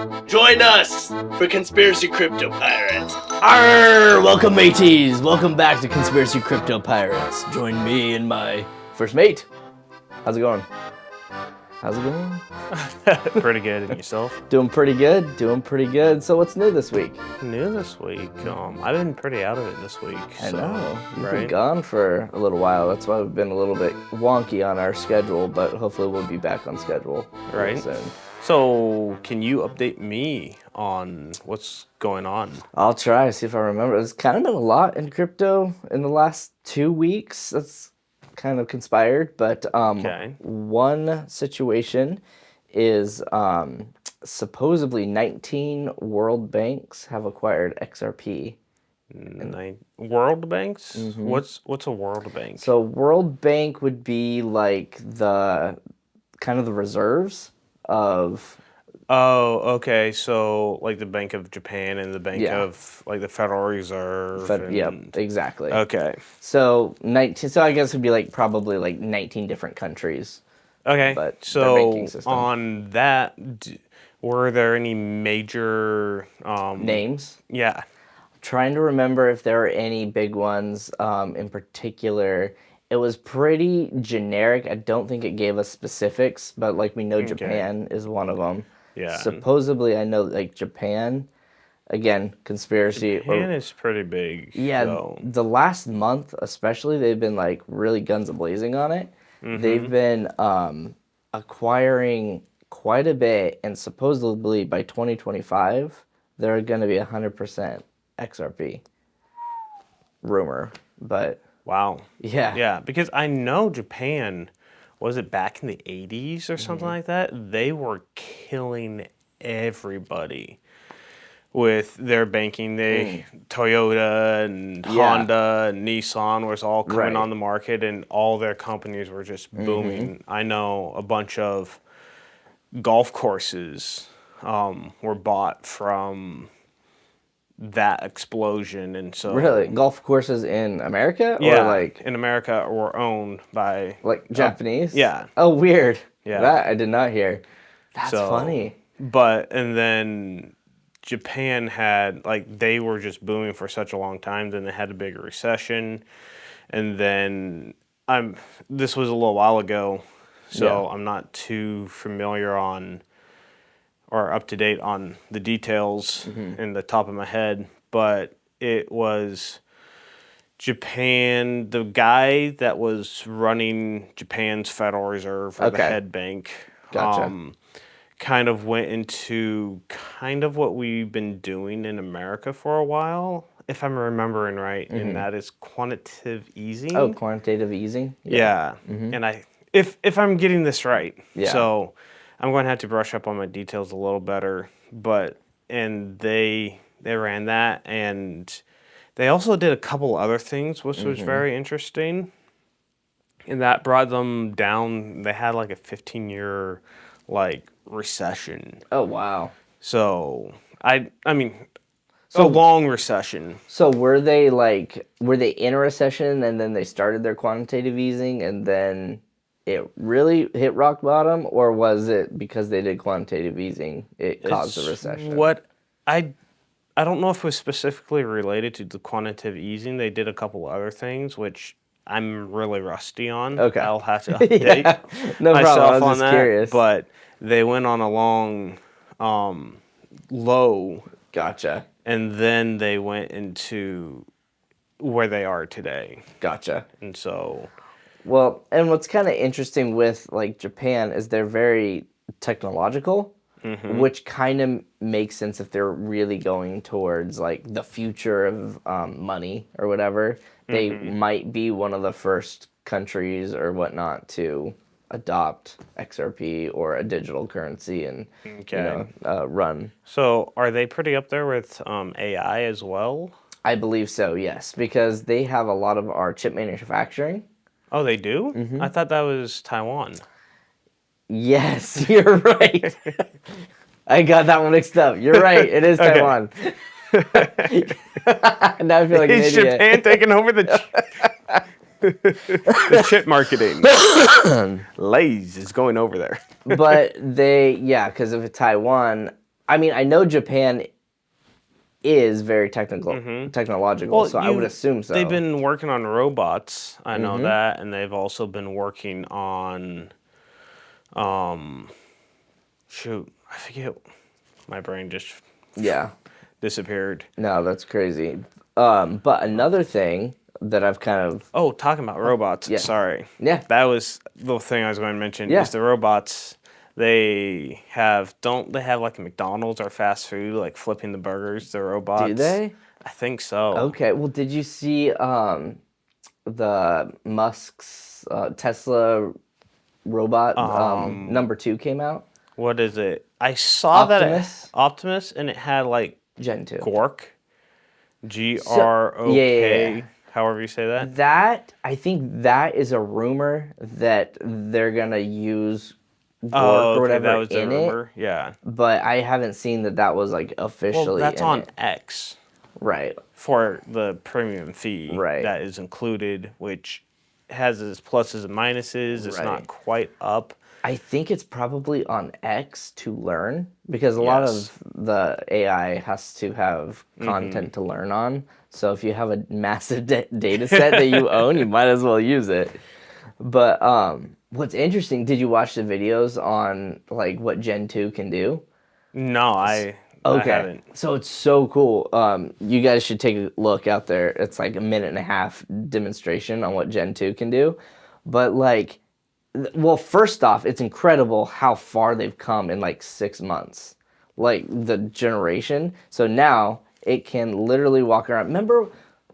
Join us for Conspiracy Crypto Pirates. Arr! Welcome, mateys. Welcome back to Conspiracy Crypto Pirates. Join me and my first mate. How's it going? Pretty good. And yourself? Doing pretty good. So what's new this week? New this week? I've been pretty out of it this week. I know. You've right? been gone for a little while. That's why we've been a little bit wonky on our schedule, but hopefully we'll be back on schedule Right. soon. So, can you update me on what's going on? I'll try to see if I remember. There's kind of been a lot in crypto in the last 2 weeks. That's kind of conspired, but Okay. one situation is supposedly 19 world banks have acquired XRP. World banks? What's a world bank? So World Bank would be like the kind of the reserves of. Oh, okay. So, like the Bank of Japan and the Bank Yeah. of, like, the Federal Reserve. Yep, exactly. Okay. So 19. So I guess it'd be like probably like 19 different countries. Okay. But their So, banking system. on that, were there any major Names. Yeah. Trying to remember if there are any big ones in particular. It was pretty generic. I don't think it gave us specifics, but like we know Japan is one of them. Yeah. Supposedly, I know like Japan, again, conspiracy. Japan is pretty big. Yeah, So. the last month especially, they've been like really guns a-blazing on it. They've been acquiring quite a bit, and supposedly by 2025, they're going to be 100% XRP. Rumor, but Wow. yeah. Yeah, because I know Japan, was it back in the 80s or something like that? They were killing everybody with their banking. Toyota and Honda and Nissan was all coming on the market, and all their companies were just booming. I know a bunch of golf courses were bought from that explosion, and so Really? Golf courses in America? yeah, Or like in America were owned by Japanese? yeah. Oh, weird. Yeah. That I did not hear. That's So, funny. But and then Japan had they were just booming for such a long time. Then they had a big recession, and then this was a little while ago, so I'm not too familiar on or up to date on the details in the top of my head, but it was Japan, the guy that was running Japan's Federal Reserve, or the head bank, Gotcha. kind of went into kind of what we've been doing in America for a while, if I'm remembering right, and that is quantitative easing. Oh, quantitative easing? Yeah. And if I'm getting this right. Yeah. So I'm going to have to brush up on my details a little better, and they ran that, and they also did a couple other things, which was very interesting, and that brought them down. They had like a 15-year recession. Oh, wow. So I mean, a long recession. So were they in a recession and then they started their quantitative easing and then it really hit rock bottom, or was it because they did quantitative easing it caused a recession? What I don't know if it was specifically related to the quantitative easing. They did a couple other things which I'm really rusty on. Okay. I'll have to update No problem. myself I was on just that. curious. But they went on a long low, Gotcha. and then they went into where they are today. Gotcha. And so Well, and what's kind of interesting with Japan is they're very technological, which kind of makes sense if they're really going towards the future of money or whatever. They might be one of the first countries or whatnot to adopt XRP or a digital currency and run. So are they pretty up there with AI as well? I believe so, yes, because they have a lot of our chip manufacturing. Oh, they do? I thought that was Taiwan. Yes, you're right. I got that one mixed up. You're right. It is Taiwan. Now I feel like an Is idiot. Japan taking over the chip marketing? Lay's is going over there. But because of Taiwan, I mean, I know Japan is very technological, so I would assume so. They've been working on robots. I know that, and they've also been working on, shoot, I forget. My brain just disappeared. No, that's crazy. But another thing that I've kind of talking about robots. Sorry. Yeah. That was the thing I was going to mention. Yeah. Is the robots. They have like a McDonald's or fast food, like flipping the burgers, the robots? Do they? I think so. Okay. Well, did you see the Musk's Tesla robot number 2 came out? What is it? I saw Optimus? Optimus, and it had like Gen 2. Gork. GROK. Yeah. However you say that. I think that is a rumor that they're gonna use or whatever that was the in rumor. it. Yeah. But I haven't seen that was like officially. Well, that's in on it. X. Right. For the premium fee. Right. That is included, which has its pluses and minuses. It's not quite up. I think it's probably on X to learn because a lot of the AI has to have content to learn on. So if you have a massive data set that you own, you might as well use it. But what's interesting, did you watch the videos on like what Gen 2 can do? No, I haven't. So it's so cool. You guys should take a look out there. It's like a 1.5 minute demonstration on what Gen 2 can do. But like, well, first off, it's incredible how far they've come in like 6 months. Like the generation. So now it can literally walk around. Remember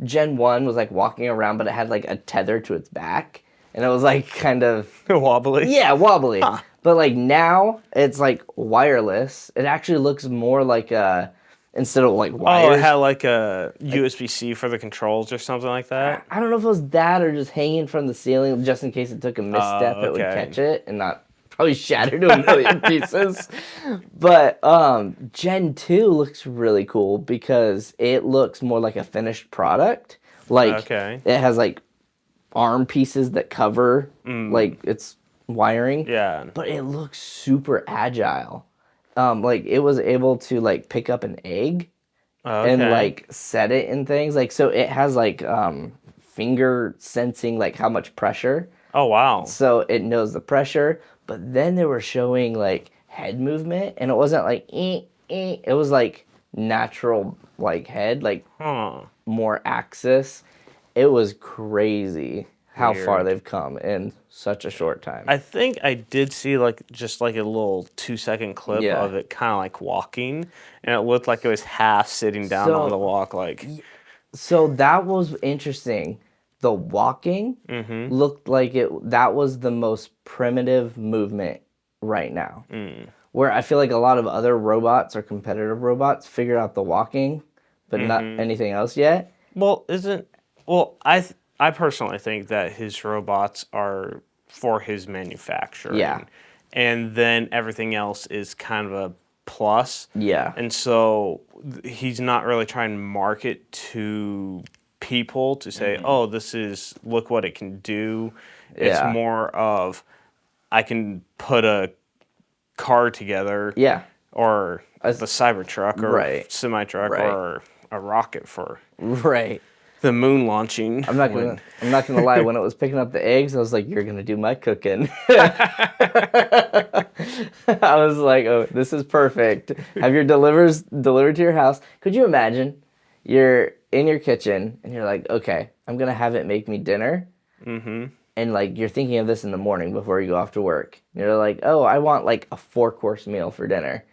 Gen 1 was like walking around, but it had like a tether to its back. And it was like kind of... wobbly? Yeah, wobbly. Huh. But like now it's like wireless. It actually looks more like instead of like wires. Oh, it had like a USB-C for the controls or something like that? I don't know if it was that or just hanging from the ceiling just in case it took a misstep, it would catch it and not probably shatter to a million pieces. But Gen 2 looks really cool because it looks more like a finished product. Like it has like arm pieces that cover like its wiring. Yeah. But it looks super agile. Like it was able to like pick up an egg and like set it in things. Like so it has like finger sensing like how much pressure. Oh wow. So it knows the pressure. But then they were showing like head movement and it wasn't like it was like natural like head, like more axis. It was crazy how far they've come in such a short time. I think I did see like just like a little 2-second clip of it kind of like walking, and it looked like it was half sitting down on the walk. Like, so that was interesting. The walking looked like that was the most primitive movement right now. Where I feel like a lot of other robots or competitive robots figured out the walking, but not anything else yet. Well, I personally think that his robots are for his manufacturing. Yeah. And then everything else is kind of a plus. Yeah. And so he's not really trying to market to people to say, oh, look what it can do. It's more of, I can put a car together. Yeah. Or the Cybertruck or semi-truck or a rocket for... Right. The moon launching. I'm not gonna lie. When it was picking up the eggs, I was like, "You're gonna do my cooking." I was like, "Oh, this is perfect." Have your delivered to your house. Could you imagine? You're in your kitchen and you're like, "Okay, I'm gonna have it make me dinner." And like you're thinking of this in the morning before you go off to work. And you're like, "Oh, I want like a 4-course meal for dinner."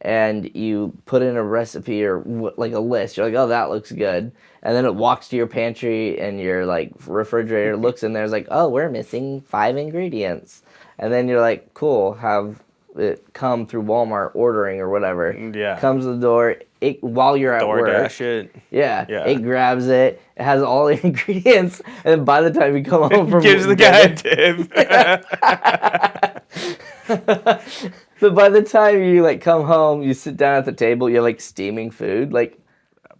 And you put in a recipe or like a list. You're like, oh, that looks good. And then it walks to your pantry and your like refrigerator looks in there. It's like, oh, we're missing 5 ingredients. And then you're like, cool, have it come through Walmart ordering or whatever. Yeah. Comes to the door. While you're at work. DoorDash it. Yeah. It grabs it. It has all the ingredients. And then by the time you come home from gives the guy a tip. So by the time you like come home, you sit down at the table, you have like steaming food, like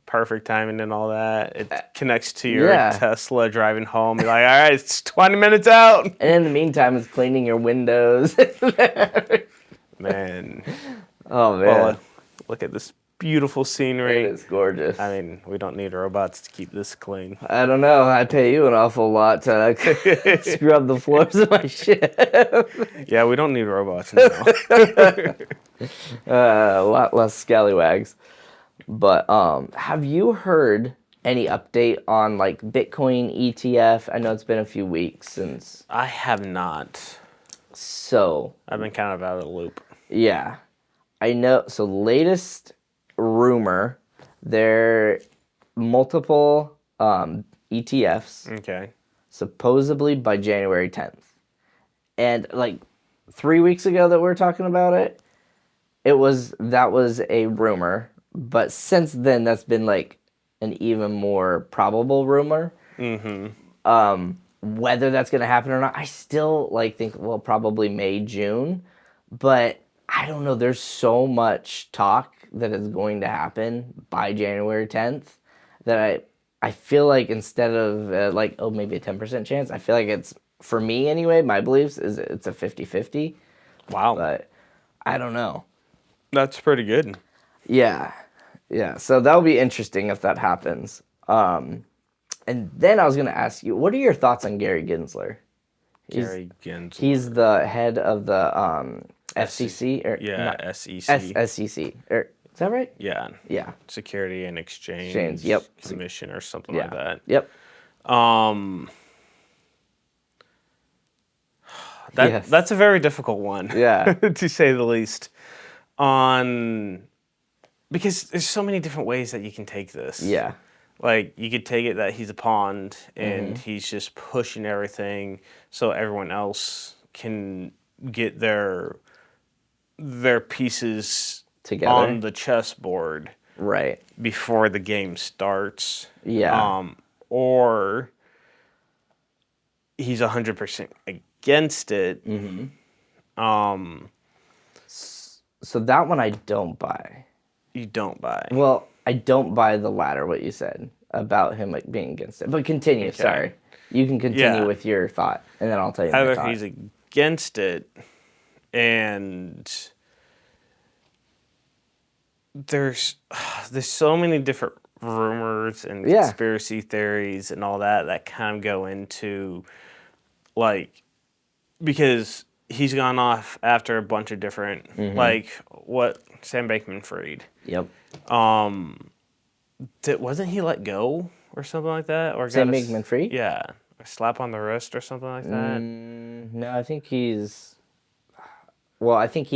perfect timing and all that. It connects to your Tesla driving home. You're like, all right, it's 20 minutes out. And in the meantime, it's cleaning your windows. Man. Oh man. Well, Look at this beautiful It scenery. is gorgeous. I mean, we don't need robots to keep this clean. I don't know. I pay you an awful lot to scrub the floors of my ship. Yeah, we don't need robots now. A lot less scallywags. But have you heard any update on like Bitcoin ETF? I know it's been a few weeks since. I have not. So I've been kind of out of the loop. yeah, I know. So latest rumor, there are multiple ETFs Okay. supposedly by January 10th. And like 3 weeks ago that we were talking about it, that was a rumor. But since then, that's been like an even more probable rumor. Whether that's going to happen or not, I still like think well probably May, June, but I don't know. There's so much talk that is going to happen by January 10th that I feel like instead of like maybe a 10% chance, I feel like it's for me anyway. My beliefs is it's a 50-50. Wow. But I don't know. That's pretty good. Yeah. So that'll be interesting if that happens. And then I was going to ask you, what are your thoughts on Gary Gensler? Gary Gensler. He's the head of the FCC or SEC. SEC. Is that right? Yeah. Yeah. Security and Exchange Yep. Commission or something like that. Yep. Yes. That's a very difficult one. Yeah. To say the least. Because there's so many different ways that you can take this. Yeah. Like, you could take it that he's a pawn and he's just pushing everything so everyone else can get their pieces Together. on the chessboard Right. before the game starts. Yeah. Or he's 100% against it. So that one I don't buy. You don't buy. Well, I don't buy the latter, what you said about him like being against it. But continue, Okay. sorry. You can continue Yeah. with your thought, and then I'll tell you my Either thought. he's against it, and there's so many different rumors and conspiracy theories and all that kind of go into, like, because he's gone off after a bunch of different, like, what Sam Bankman-Fried. Yep. Wasn't he let go or something like that? Or Sam got Bankman-Fried? Yeah. A slap on the wrist or something like that? No, I think he's... Well, I think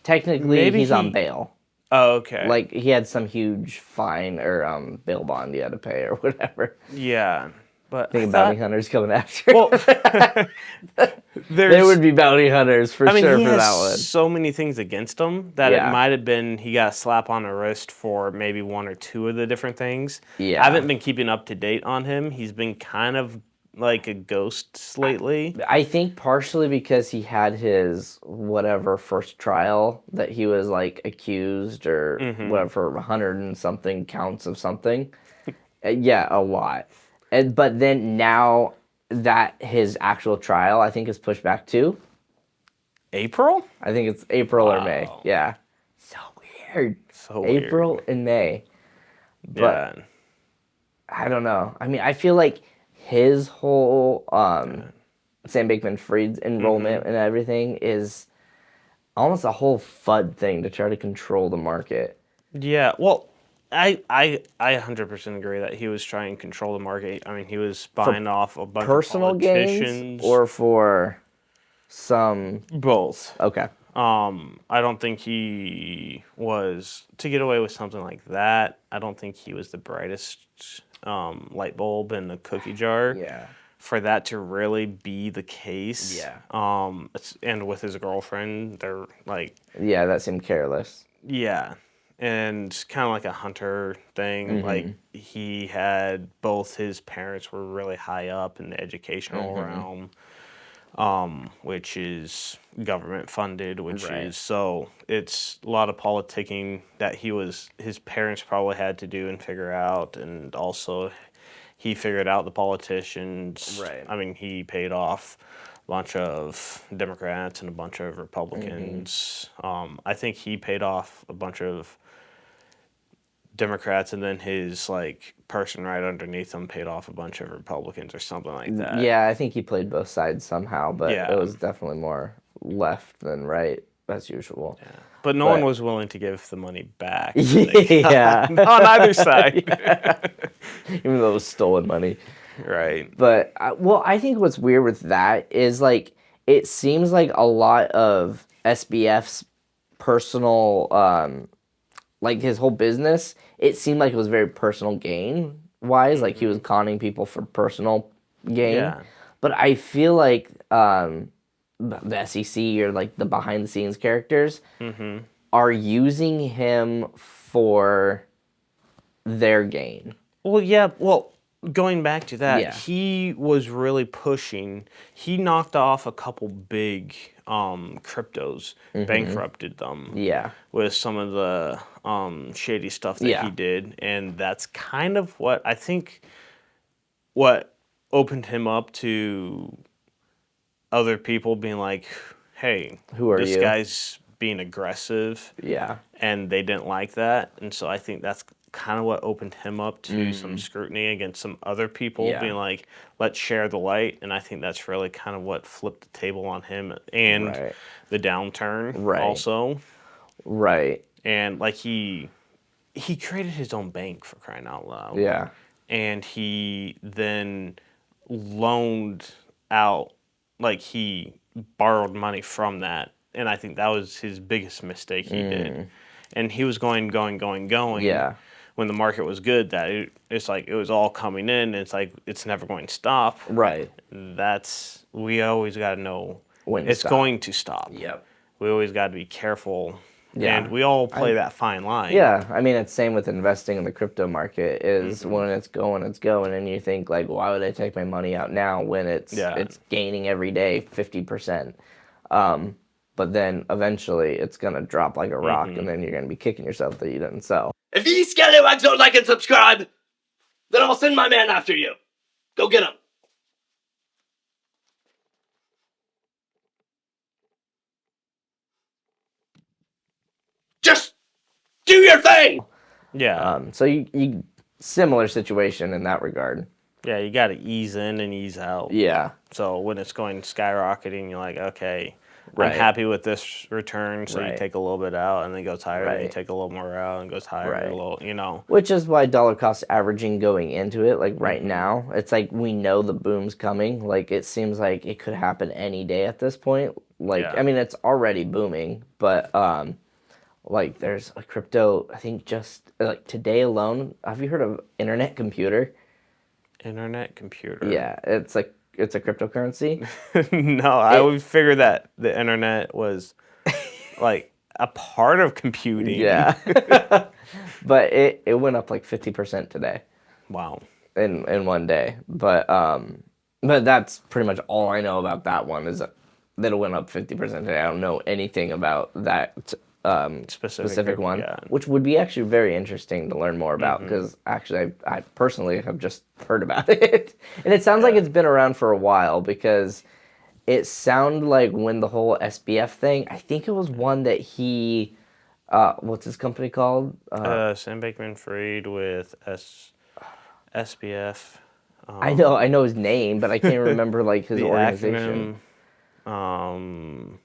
technically Maybe he's on bail. Oh, okay. Like, he had some huge fine or bail bond he had to pay or whatever. Yeah. But I think bounty hunters coming after. Well, there would be bounty hunters for sure he for has that one. so many things against him that it might have been he got a slap on the wrist for maybe one or two of the different things. Yeah. I haven't been keeping up to date on him. He's been kind of like a ghost lately. I think partially because he had his whatever first trial that he was like accused or whatever 100 and something counts of something. Yeah, a lot. But then now that his actual trial I think is pushed back to April? I think it's April or May. Yeah. So weird. April and May. But I don't know. I mean, I feel like his whole Sam Bankman-Fried's enrollment and everything is almost a whole FUD thing to try to control the market. Yeah, well, I 100% agree that he was trying to control the market. I mean, he was buying off a bunch of personal politicians. gains or for some... Both. Okay. I don't think he was, to get away with something like that, I don't think he was the brightest light bulb in the cookie jar. Yeah. For that to really be the case. Yeah. And with his girlfriend, they're like... Yeah, that seemed careless. Yeah. And kind of like a Hunter thing. Like, he had both his parents were really high up in the educational realm. Which is government funded, so it's a lot of politicking that his parents probably had to do and figure out, and also he figured out the politicians. Right. I mean, he paid off a bunch of Democrats and a bunch of Republicans. I think he paid off a bunch of Democrats, and then his like person right underneath him paid off a bunch of Republicans or something like that. Yeah, I think he played both sides somehow, but Yeah. it was definitely more left than right as usual. Yeah. But no one was willing to give the money back. Yeah. On either side. Even though it was stolen money. Right. But, I think what's weird with that is, like, it seems like a lot of SBF's personal, like, his whole business, it seemed like it was very personal gain-wise. Like, he was conning people for personal gain. Yeah. But I feel like the SEC or, like, the behind-the-scenes characters are using him for their gain. Well, yeah. Well, going back to that, Yeah. he was really pushing. He knocked off a couple big cryptos, bankrupted them. Yeah. With some of the shady stuff that he did, and that's kind of what I think. What opened him up to other people being like, "Hey, Who are this you?" guy's being aggressive." Yeah. And they didn't like that, and so I think that's kind of what opened him up to some scrutiny against some other people, being like, let's share the light. And I think that's really kind of what flipped the table on him and the downturn also. Right. And like he created his own bank, for crying out loud. Yeah. And he then loaned out, like he borrowed money from that. And I think that was his biggest mistake he did. And he was going. Yeah. When the market was good, that it's like it was all coming in. And it's like it's never going to stop. Right. We always got to know When to it's stop. going to stop. Yep. We always got to be careful. Yeah. And we all play that fine line. Yeah, I mean, it's same with investing in the crypto market is when it's going, and you think, like, why would I take my money out now when it's gaining every day 50%? But then eventually it's going to drop like a rock, and then you're going to be kicking yourself that you didn't sell. If you scallywags don't like and subscribe, then I'll send my man after you. Go get him. Just do your thing. Yeah. So you similar situation in that regard. Yeah, you got to ease in and ease out. Yeah. So when it's going skyrocketing, you're like, okay, Right. I'm happy with this return. So you Right. take a little bit out and then it goes higher. Then you Right. take a little more out and it goes higher. Right. A little, you know. Which is why dollar cost averaging going into it, like right now, it's like we know the boom's coming. Like it seems like it could happen any day at this point. Like I mean, it's already booming, but like there's a crypto. I think just like today alone. Have you heard of internet computer? Internet computer. Yeah, it's a cryptocurrency. No, I would figure that the internet was like a part of computing. Yeah, but it went up like 50% today. Wow. In one day, but that's pretty much all I know about that one is that it went up 50% today. I don't know anything about that specific one, which would be actually very interesting to learn more about because actually I personally have just heard about it, and it sounds like it's been around for a while because it sounded like when the whole SBF thing. I think it was one that he, what's his company called? Sam Bankman-Fried with SBF. I know his name, but I can't remember like his the organization. Acronym,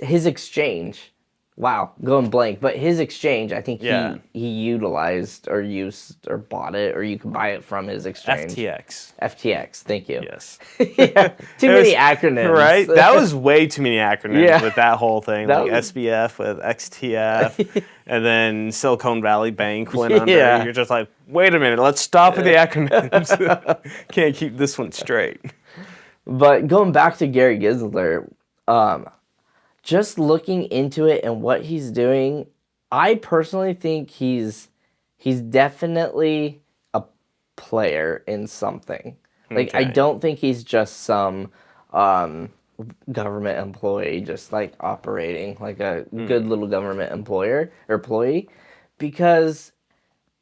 his exchange. Wow, going blank. But his exchange, I think he utilized or used or bought it, or you could buy it from his exchange. FTX, thank you. Yes. Yeah, too many acronyms. Right? That was way too many acronyms with that whole thing. That like was... SBF with XTF, and then Silicon Valley Bank went under. Yeah. You're just like, wait a minute, let's stop with the acronyms. Can't keep this one straight. But going back to Gary Gensler, just looking into it and what he's doing, I personally think he's definitely a player in something. Like I don't think he's just some government employee just like operating like a good little government employee, because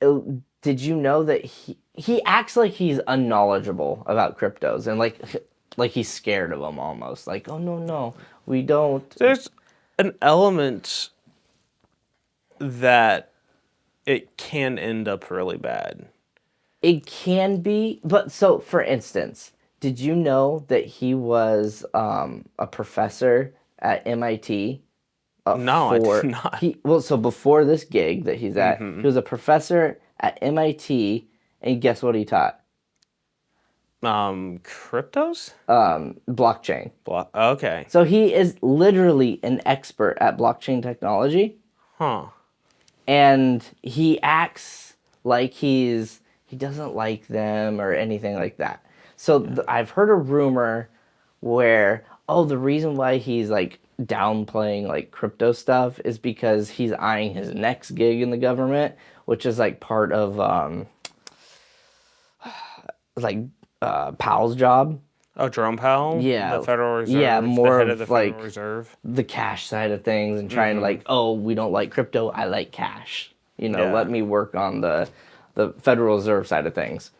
did you know that he acts like he's unknowledgeable about cryptos and like he's scared of them almost. Like, oh, no, we don't. There's an element that it can end up really bad. It can be, but so for instance, did you know that he was a professor at MIT? No, I did not. So before this gig that he's at, he was a professor at MIT, and guess what he taught? Cryptos? Blockchain. Okay. So he is literally an expert at blockchain technology. Huh. And he acts like he doesn't like them or anything like that. So I've heard a rumor where, the reason why he's like downplaying like crypto stuff is because he's eyeing his next gig in the government, which is like part of Powell's job. Oh, Jerome Powell? Yeah. The Federal Reserve? Yeah, more the head of the Federal Reserve? the cash side of things and trying to like, we don't like crypto, I like cash. Let me work on the Federal Reserve side of things.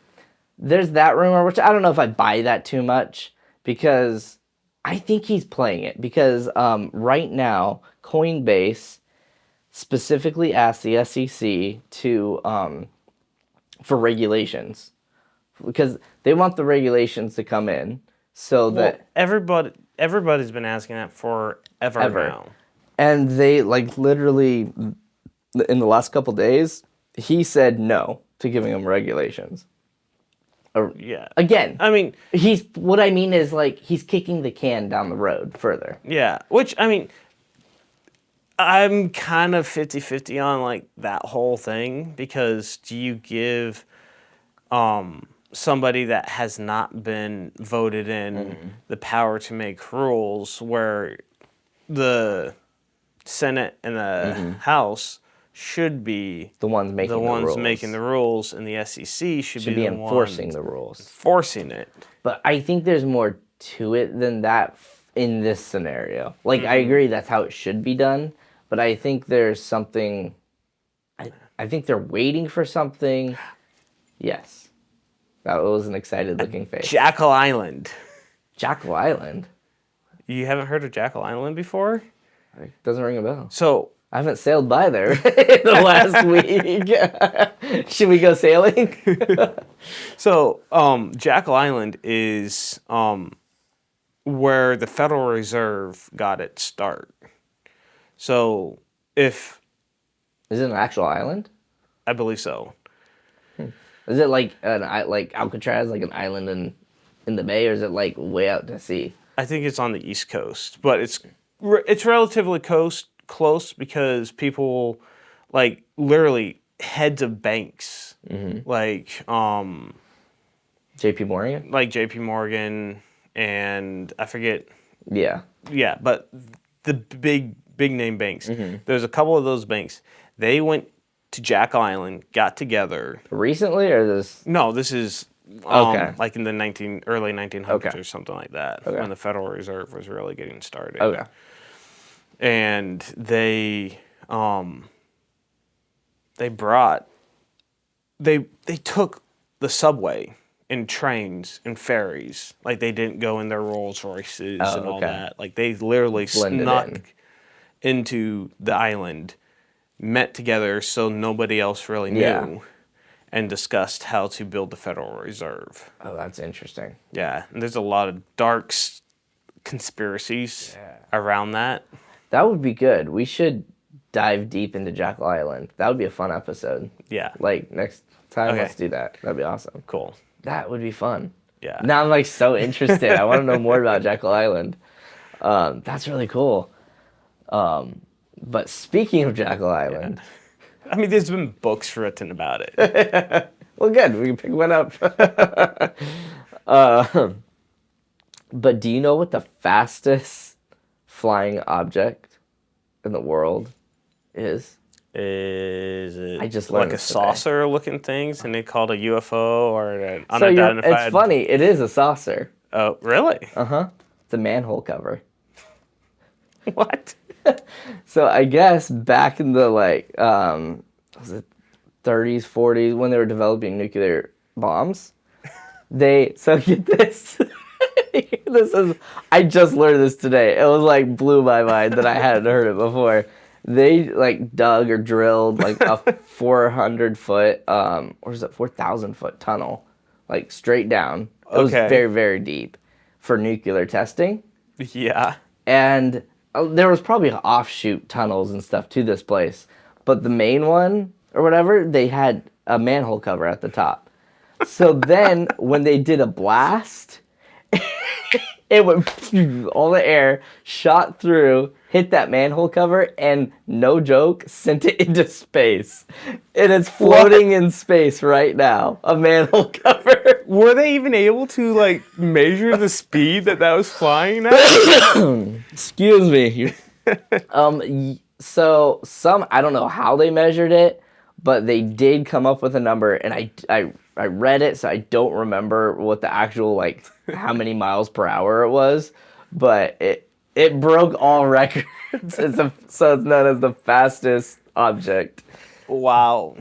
There's that rumor, which I don't know if I buy that too much, because I think he's playing it. Because right now, Coinbase specifically asked the SEC for regulations, because they want the regulations to come in so that everybody's been asking that forever now. And they like literally in the last couple days, he said to giving them regulations. Yeah. Again, I mean, what I mean is like he's kicking the can down the road further. Yeah, which I mean, I'm kind of 50-50 on like that whole thing, because do you give somebody that has not been voted in the power to make rules, where the Senate and the House should be the ones making the rules, and the SEC should be the enforcing the rules, enforcing it. But I think there's more to it than that in this scenario. Like I agree that's how it should be done, but I think there's something. I think they're waiting for something. Yes, that was an excited looking face. Jackal Island. Jackal Island. You haven't heard of Jackal Island before? It doesn't ring a bell. So I haven't sailed by there in the last week. Should we go sailing? So, Jackal Island is where the Federal Reserve got its start. So, is it an actual island? I believe so. Is it like like Alcatraz, like an island in the bay, or is it like way out to sea? I think it's on the East Coast, but it's relatively close, because people like literally heads of banks, like JP Morgan, JP Morgan, and I forget. Yeah, but the big name banks. There's a couple of those banks. They went to Jackal Island, got together recently, or this? No, this is like in the early 1900s or something like that, when the Federal Reserve was really getting started. Okay. And they took the subway and trains and ferries. Like, they didn't go in their Rolls Royces and all that. Like, they literally snuck into the island, met together so nobody else really knew, and discussed how to build the Federal Reserve. Oh, that's interesting. Yeah, and there's a lot of dark conspiracies around that. That would be good. We should dive deep into Jackal Island. That would be a fun episode. Yeah. Like, next time, let's do that. That'd be awesome. Cool. That would be fun. Yeah. Now I'm like so interested. I want to know more about Jackal Island. That's really cool. But speaking of Jackal Island, I mean, there's been books written about it. Well, good. We can pick one up. But do you know what the fastest flying object in the world is? Is it I just learned like a saucer-looking things, and they called a UFO or an So unidentified? it's funny. It is a saucer. Oh, really? It's a manhole cover. What? So I guess back in the was it 30s, 40s, when they were developing nuclear bombs, so get this. I just learned this today. It was like blew my mind that I hadn't heard it before. They like dug or drilled like a 400-foot, or is it 4,000-foot tunnel, like straight down. It was Okay. very, very deep for nuclear testing. Yeah. And there was probably offshoot tunnels and stuff to this place. But the main one or whatever, they had a manhole cover at the top. So then when they did a blast, it went, all the air shot through, hit that manhole cover, and no joke, sent it into space. And it's floating in space right now, a manhole cover. Were they even able to like measure the speed that was flying at? Excuse me. So I don't know how they measured it, but they did come up with a number, and I read it, so I don't remember what the actual, like, how many miles per hour it was, but it broke all records. So it's known as the fastest object. Wow.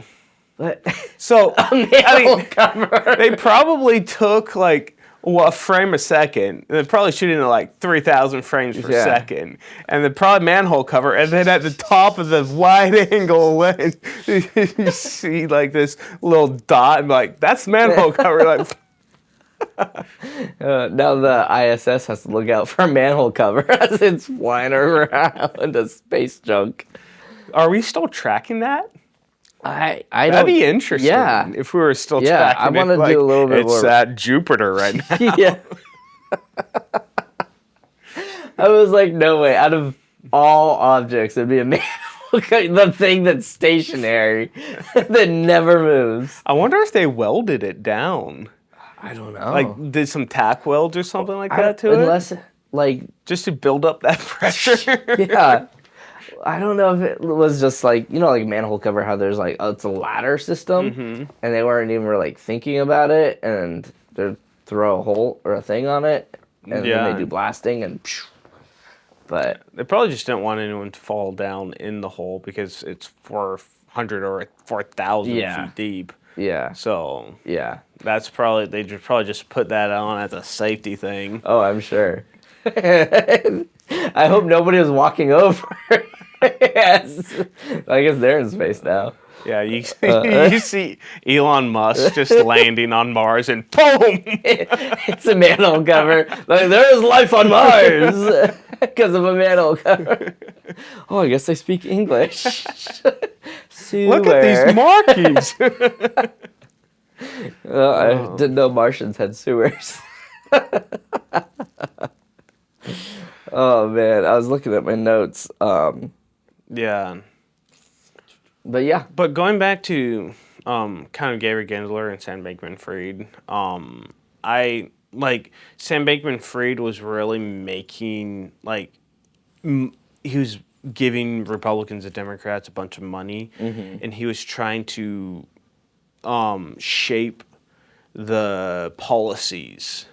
But So manhole cover. they probably took like a frame a second. They're probably shooting at like 3,000 frames per second, and the probably manhole cover. And then at the top of the wide-angle lens, you see like this little dot, and like that's manhole cover. Like, Now the ISS has to look out for a manhole cover as it's flying around into space junk. are we still tracking that? I That'd don't. be interesting. Yeah. If we were still Yeah, tracking I it. wanna Like, do a little bit it's more- at Jupiter right now. Yeah. I was like, no way. Out of all objects, it'd be a manhole cover, the thing that's stationary, that never moves. I wonder if they welded it down. I don't know. Like, did some tack welds or something like that to it? Unless, like, Just to build up that pressure. yeah. I don't know if it was just like, like manhole cover, how there's like, it's a ladder system, and they weren't even really like thinking about it, and they throw a hole or a thing on it, and then they do blasting, and but They probably just didn't want anyone to fall down in the hole because it's 400 or 4,000 Yeah. feet deep. yeah, So yeah. that's probably, they just probably just put that on as a safety thing. Oh, I'm sure. I hope nobody was walking over. Yes. I guess they're in space now. Yeah, you see Elon Musk just landing on Mars and boom! It's a manhole cover. Like, there is life on Mars because of a manhole cover. Oh, I guess they speak English. Look at these markings! I didn't know Martians had sewers. Oh, man. I was looking at my notes. Yeah. But yeah. But going back to kind of Gary Gensler and Sam Bankman-Fried, I like Sam Bankman-Fried was really making like he was giving Republicans and Democrats a bunch of money, and he was trying to shape the policies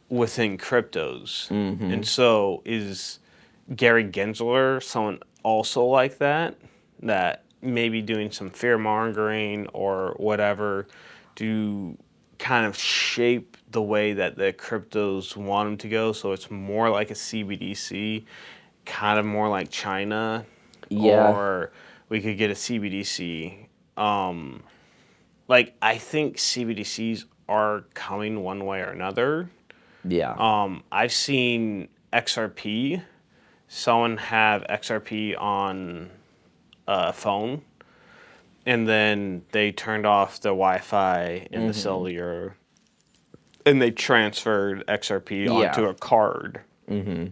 within cryptos. And so is Gary Gensler someone also like that maybe doing some fear mongering or whatever to kind of shape the way that the cryptos want them to go, so it's more like a CBDC, kind of more like China, or we could get a CBDC. Like, I think CBDCs are coming one way or another. Yeah. I've seen XRP, someone have XRP on a phone, and then they turned off the Wi-Fi and the cellular, and they transferred XRP onto a card. And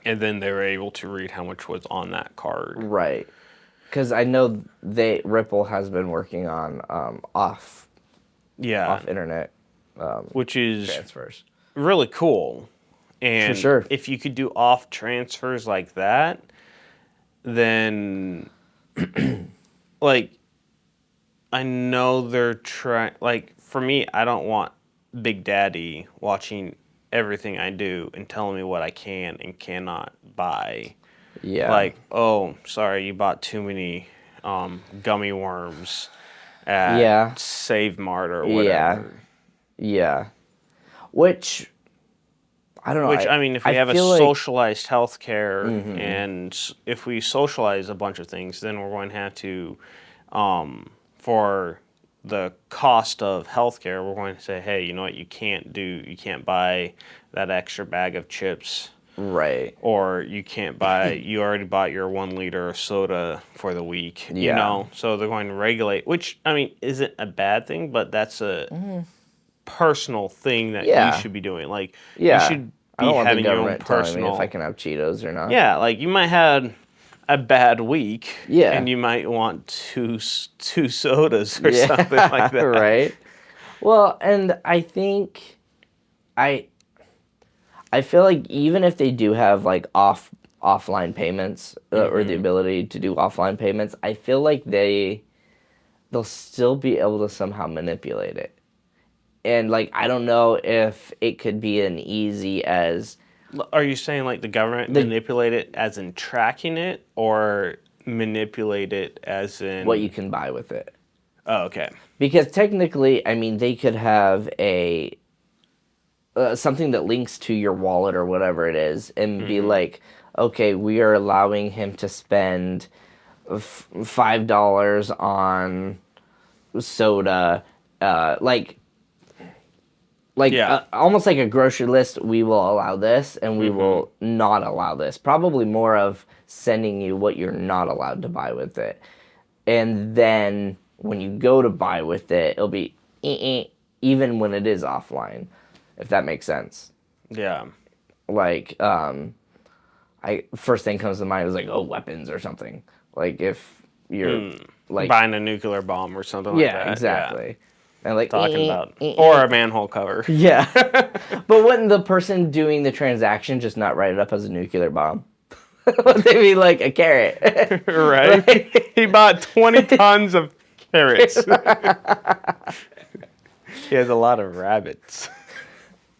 then they were able to read how much was on that card. Right. Because I know Ripple has been working on off internet which is transfers. really cool. And For sure. if you could do off transfers like that, then like I know they're trying, like, for me, I don't want Big Daddy watching everything I do and telling me what I can and cannot buy. Yeah. Like, oh, sorry, you bought too many gummy worms at Save Mart or whatever. Yeah. Which I don't know. Which, I mean, if we have a feel like- socialized healthcare and if we socialize a bunch of things, then we're going to have to, for the cost of healthcare, we're going to say, hey, you know what, you can't buy that extra bag of chips. Right. Or you can't buy, you already bought your 1 liter of soda for the week, you Yeah. know? So they're going to regulate, which, I mean, isn't a bad thing, but that's a personal thing that Yeah. you should be doing. Like, Yeah. you should I be don't want the having your own government telling me personal. if I can have Cheetos or not. Yeah, like you might have a bad week, Yeah. and you might want two sodas or something like that. Right. Well, and I think I feel like even if they do have like offline payments or the ability to do offline payments, I feel like they'll still be able to somehow manipulate it. And like I don't know if it could be an easy as Are you saying like the government manipulate it as in tracking it, or manipulate it as in what you can buy with it. Oh, okay. Because technically, I mean, they could have a something that links to your wallet or whatever it is, and be like, okay, we are allowing him to spend $5 on soda, Yeah. almost like a grocery list. We will allow this, and we will not allow this. Probably more of sending you what you're not allowed to buy with it, and then when you go to buy with it, it'll be even when it is offline, if that makes sense. Yeah. Like, I first thing comes to mind is like, oh, weapons or something. Like if you're like Buying a nuclear bomb or something like that. yeah, exactly. And like Talking about or a manhole cover. yeah. But wouldn't the person doing the transaction just not write it up as a nuclear bomb? Would they be like a carrot? Right. Like- He bought 20 tons of carrots. He has a lot of rabbits.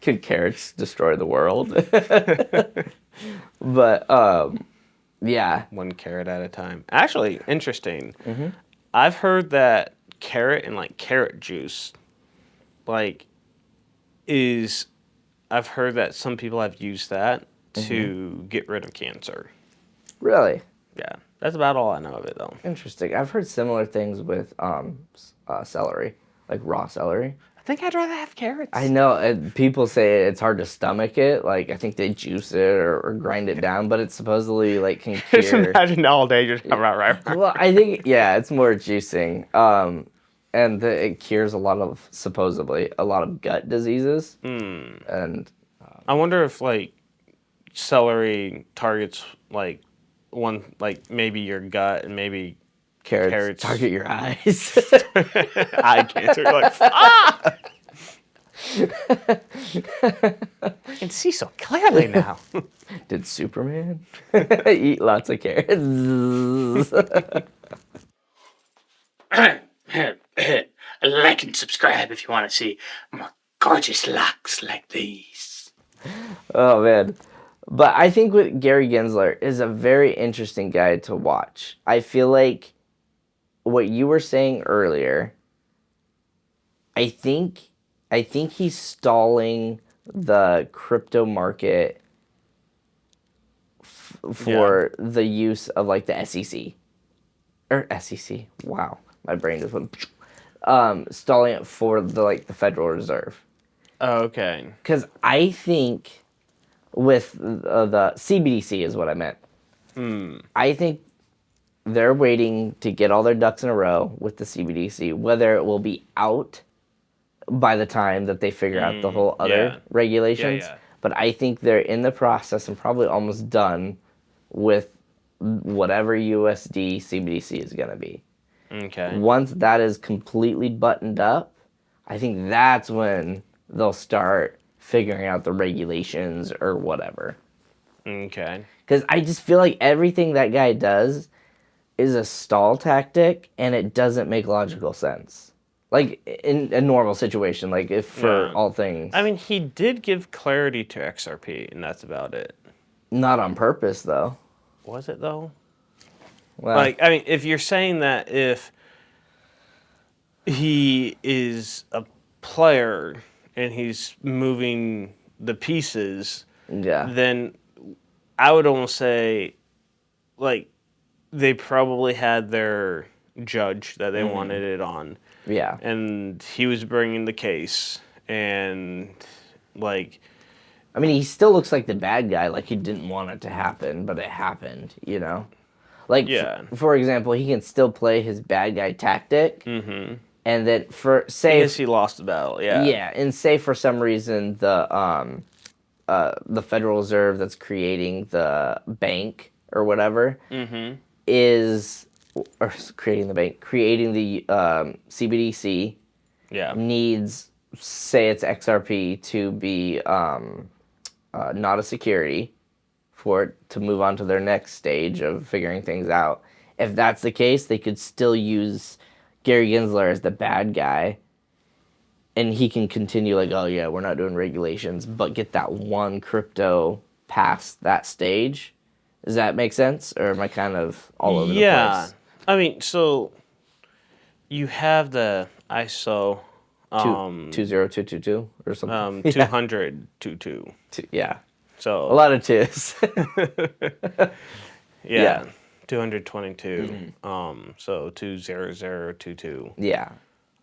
Could carrots destroy the world? But yeah. 1 carrot at a time. Actually, interesting. I've heard that carrot and like carrot juice, like, I've heard that some people have used that to get rid of cancer. Really Yeah, that's about all I know of it though. interesting. I've heard similar things with celery, like raw celery. I think I'd rather have carrots. I know people say it's hard to stomach it. Like I think they juice it or grind it down, but it's supposedly like can Just cure. imagine all day just right. Well, I think yeah, it's more juicing, and it cures supposedly a lot of gut diseases. And I wonder if like celery targets like maybe your gut and maybe carrots target your eyes. eye cancer. You're like, ah! I can see so clearly now. Did Superman eat lots of carrots? Like and subscribe if you want to see more gorgeous locks like these. Oh man. But I think with Gary Gensler is a very interesting guy to watch. I feel like what you were saying earlier, I think he's stalling the crypto market for the use of like the SEC. Or SEC. Wow. My brain just went stalling it for the Federal Reserve. Oh, okay. Because I think with the CBDC is what I meant. I think they're waiting to get all their ducks in a row with the CBDC, whether it will be out by the time that they figure out the whole other regulations. Yeah. But I think they're in the process and probably almost done with whatever USD CBDC is going to be. Okay. Once that is completely buttoned up, I think that's when they'll start figuring out the regulations or whatever. Okay. Because I just feel like everything that guy does is a stall tactic, and it doesn't make logical sense. Like, in a normal situation, like, if for all things. I mean, he did give clarity to XRP, and that's about it. Not on purpose, though. Was it, though? Well, Like, I mean, if you're saying that if he is a player and he's moving the pieces, Yeah. then I would almost say, like, they probably had their judge that they wanted it on, Yeah. and he was bringing the case, and like, I mean, he still looks like the bad guy, like he didn't want it to happen, but it happened, you know? Like, yeah, for example, he can still play his bad guy tactic, and then I guess he lost the battle. Yeah, and say for some reason the Federal Reserve that's creating the bank or whatever is, or creating the bank, creating the CBDC yeah, needs, say it's XRP to be not a security for it to move on to their next stage of figuring things out. If that's the case, they could still use Gary Gensler as the bad guy, and he can continue like, oh yeah, we're not doing regulations, but get that one crypto past that stage. Does that make sense, or am I kind of all over the place? I mean, so you have the ISO 20222 or something. 200 Yeah, So a lot of twos. yeah, 222. So 20022. Yeah.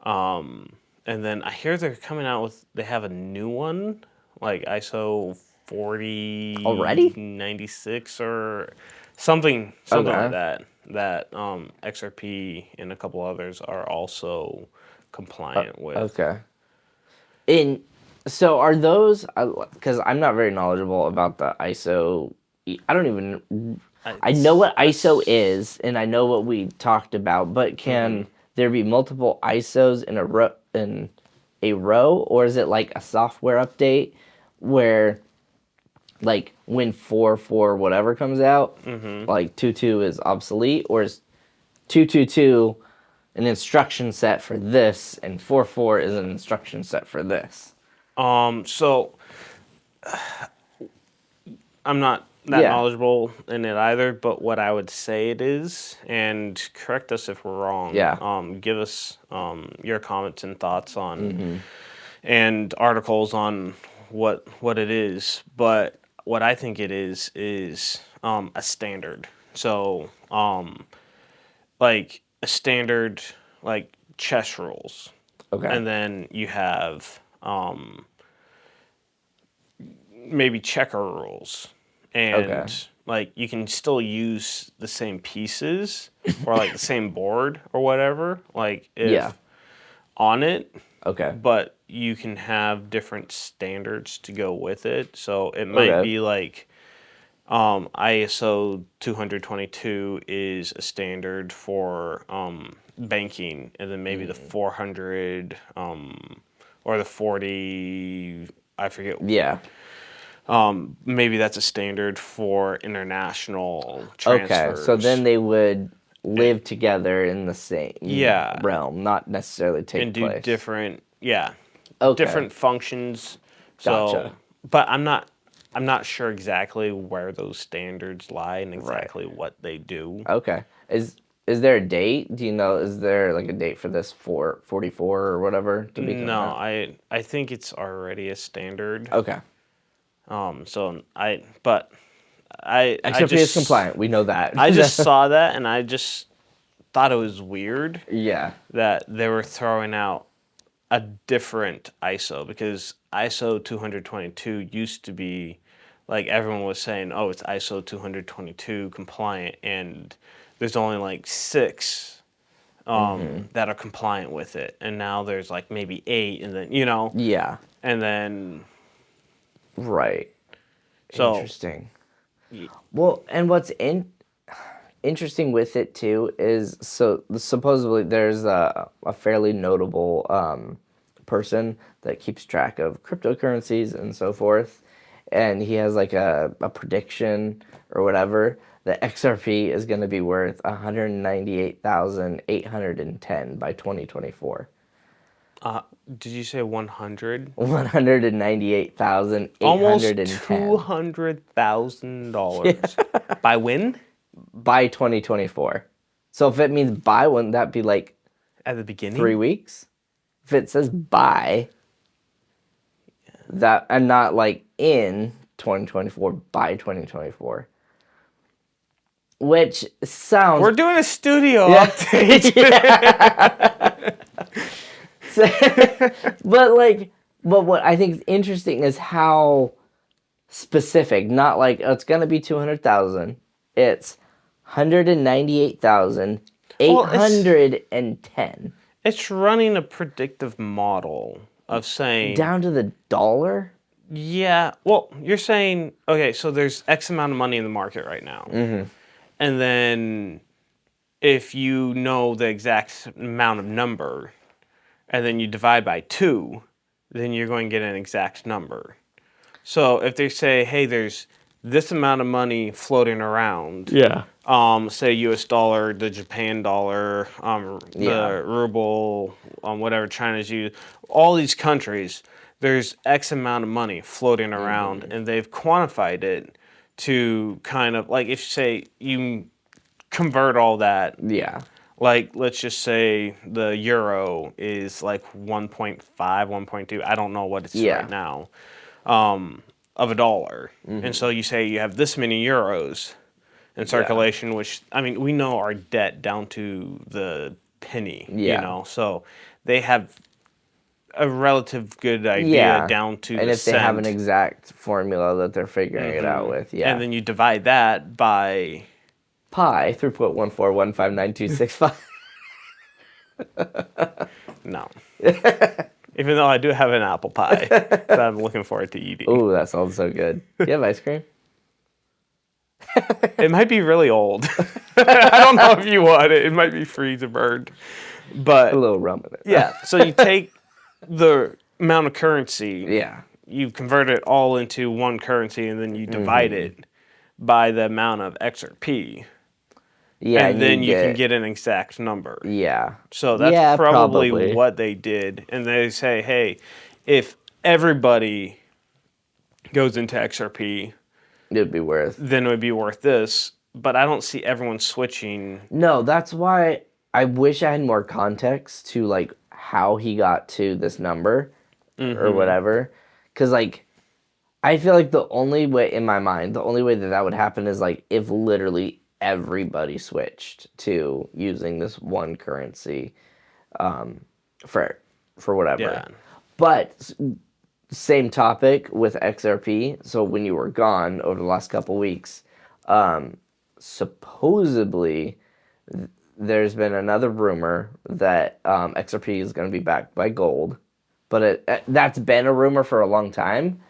And then I hear they're coming out with, they have a new one, like ISO 40 Already? 96 or something Okay. like that. That XRP and a couple others are also compliant with. Okay. So are those, because I'm not very knowledgeable about the ISO. I don't even. I know what ISO is, and I know what we talked about. But can there be multiple ISOs in a row, or is it like a software update where, like, when 4.4 whatever comes out, like 2.2 is obsolete, or is 2.2.2 an instruction set for this, and 4.4 is an instruction set for this? So I'm not that Yeah. knowledgeable in it either, but what I would say it is, and correct us if we're wrong. Yeah. Give us your comments and thoughts on and articles on what it is. But what I think it is a standard. So like a standard, like chess rules. Okay. And then you have maybe checker rules, and Okay. like you can still use the same pieces or like the same board or whatever, like if Yeah. on it, Okay. but you can have different standards to go with it. So it might Okay. be like ISO 222 is a standard for banking, and then maybe the 400 or the 40, I forget. Yeah. Maybe that's a standard for international transfers. Okay. So then they would live together in the same Yeah. realm, not necessarily take and do place. different, Okay. different functions. So, Gotcha. but I'm not sure exactly where those standards lie and exactly what they do. Okay. Is there a date? Do you know? Is there like a date for this 44 or whatever to be coming No, out? I think it's already a standard. Okay. So I XRP is compliant. We know that. I just saw that and I just thought it was weird Yeah. that they were throwing out a different ISO, because ISO 222 used to be like everyone was saying, oh, it's ISO 222 compliant, and there's only like 6 that are compliant with it, and now there's like maybe 8, and then Yeah. and then Right. so Interesting. Well, and what's interesting with it too is, so supposedly there's a fairly notable person that keeps track of cryptocurrencies and so forth, and he has like a prediction or whatever that XRP is going to be worth 198,810 by 2024. did you say 100? 198,810. Almost $200,000 by when? By 2024. So if it means buy, wouldn't that be like At the beginning? 3 weeks? If it says buy, that, and not like in 2024 by 2024. Which sounds... We're doing a studio Yeah. update. But what I think is interesting is how specific, not like, oh, it's going to be 200,000. It's 198,810. It's running a predictive model of saying... Down to the dollar? Yeah. Well, you're saying, okay, so there's X amount of money in the market right now. Mm-hmm. And then if you know the exact amount of number, and then you divide by 2, then you're going to get an exact number. So if they say, hey, there's this amount of money floating around, Yeah. say US dollar, the Japan dollar, the ruble, whatever China's used, all these countries, there's X amount of money floating around, and they've quantified it to kind of, like, if, say, you convert all that. Yeah. Like, let's just say the euro is like 1.5, 1.2. I don't know what it's right now, of a dollar. And so you say you have this many euros in circulation, which, I mean, we know our debt down to the penny, you know. So they have a relative good idea down to and the if they cent. have an exact formula that they're figuring it out with, And then you divide that by... pi, 3.14159265. No. Even though I do have an apple pie that I'm looking forward to eating. Ooh, that sounds so good. Do you have ice cream? It might be really old. I don't know if you want it. It might be free to burn. But A little rum in it. yeah, so you take the amount of currency, Yeah. you convert it all into one currency, and then you divide it by the amount of XRP. Yeah, And then you can get an exact number. Yeah. So that's probably what they did. And they say, hey, if everybody goes into XRP, It'd be worth. then it would be worth this. But I don't see everyone switching. No, that's why I wish I had more context to, like, how he got to this number or whatever. Because, like, I feel like the only way, in my mind, the only way that that would happen is, like, if literally everybody switched to using this one currency for whatever. Yeah. But same topic with XRP. So when you were gone over the last couple weeks, supposedly there's been another rumor that XRP is going to be backed by gold. But that's been a rumor for a long time.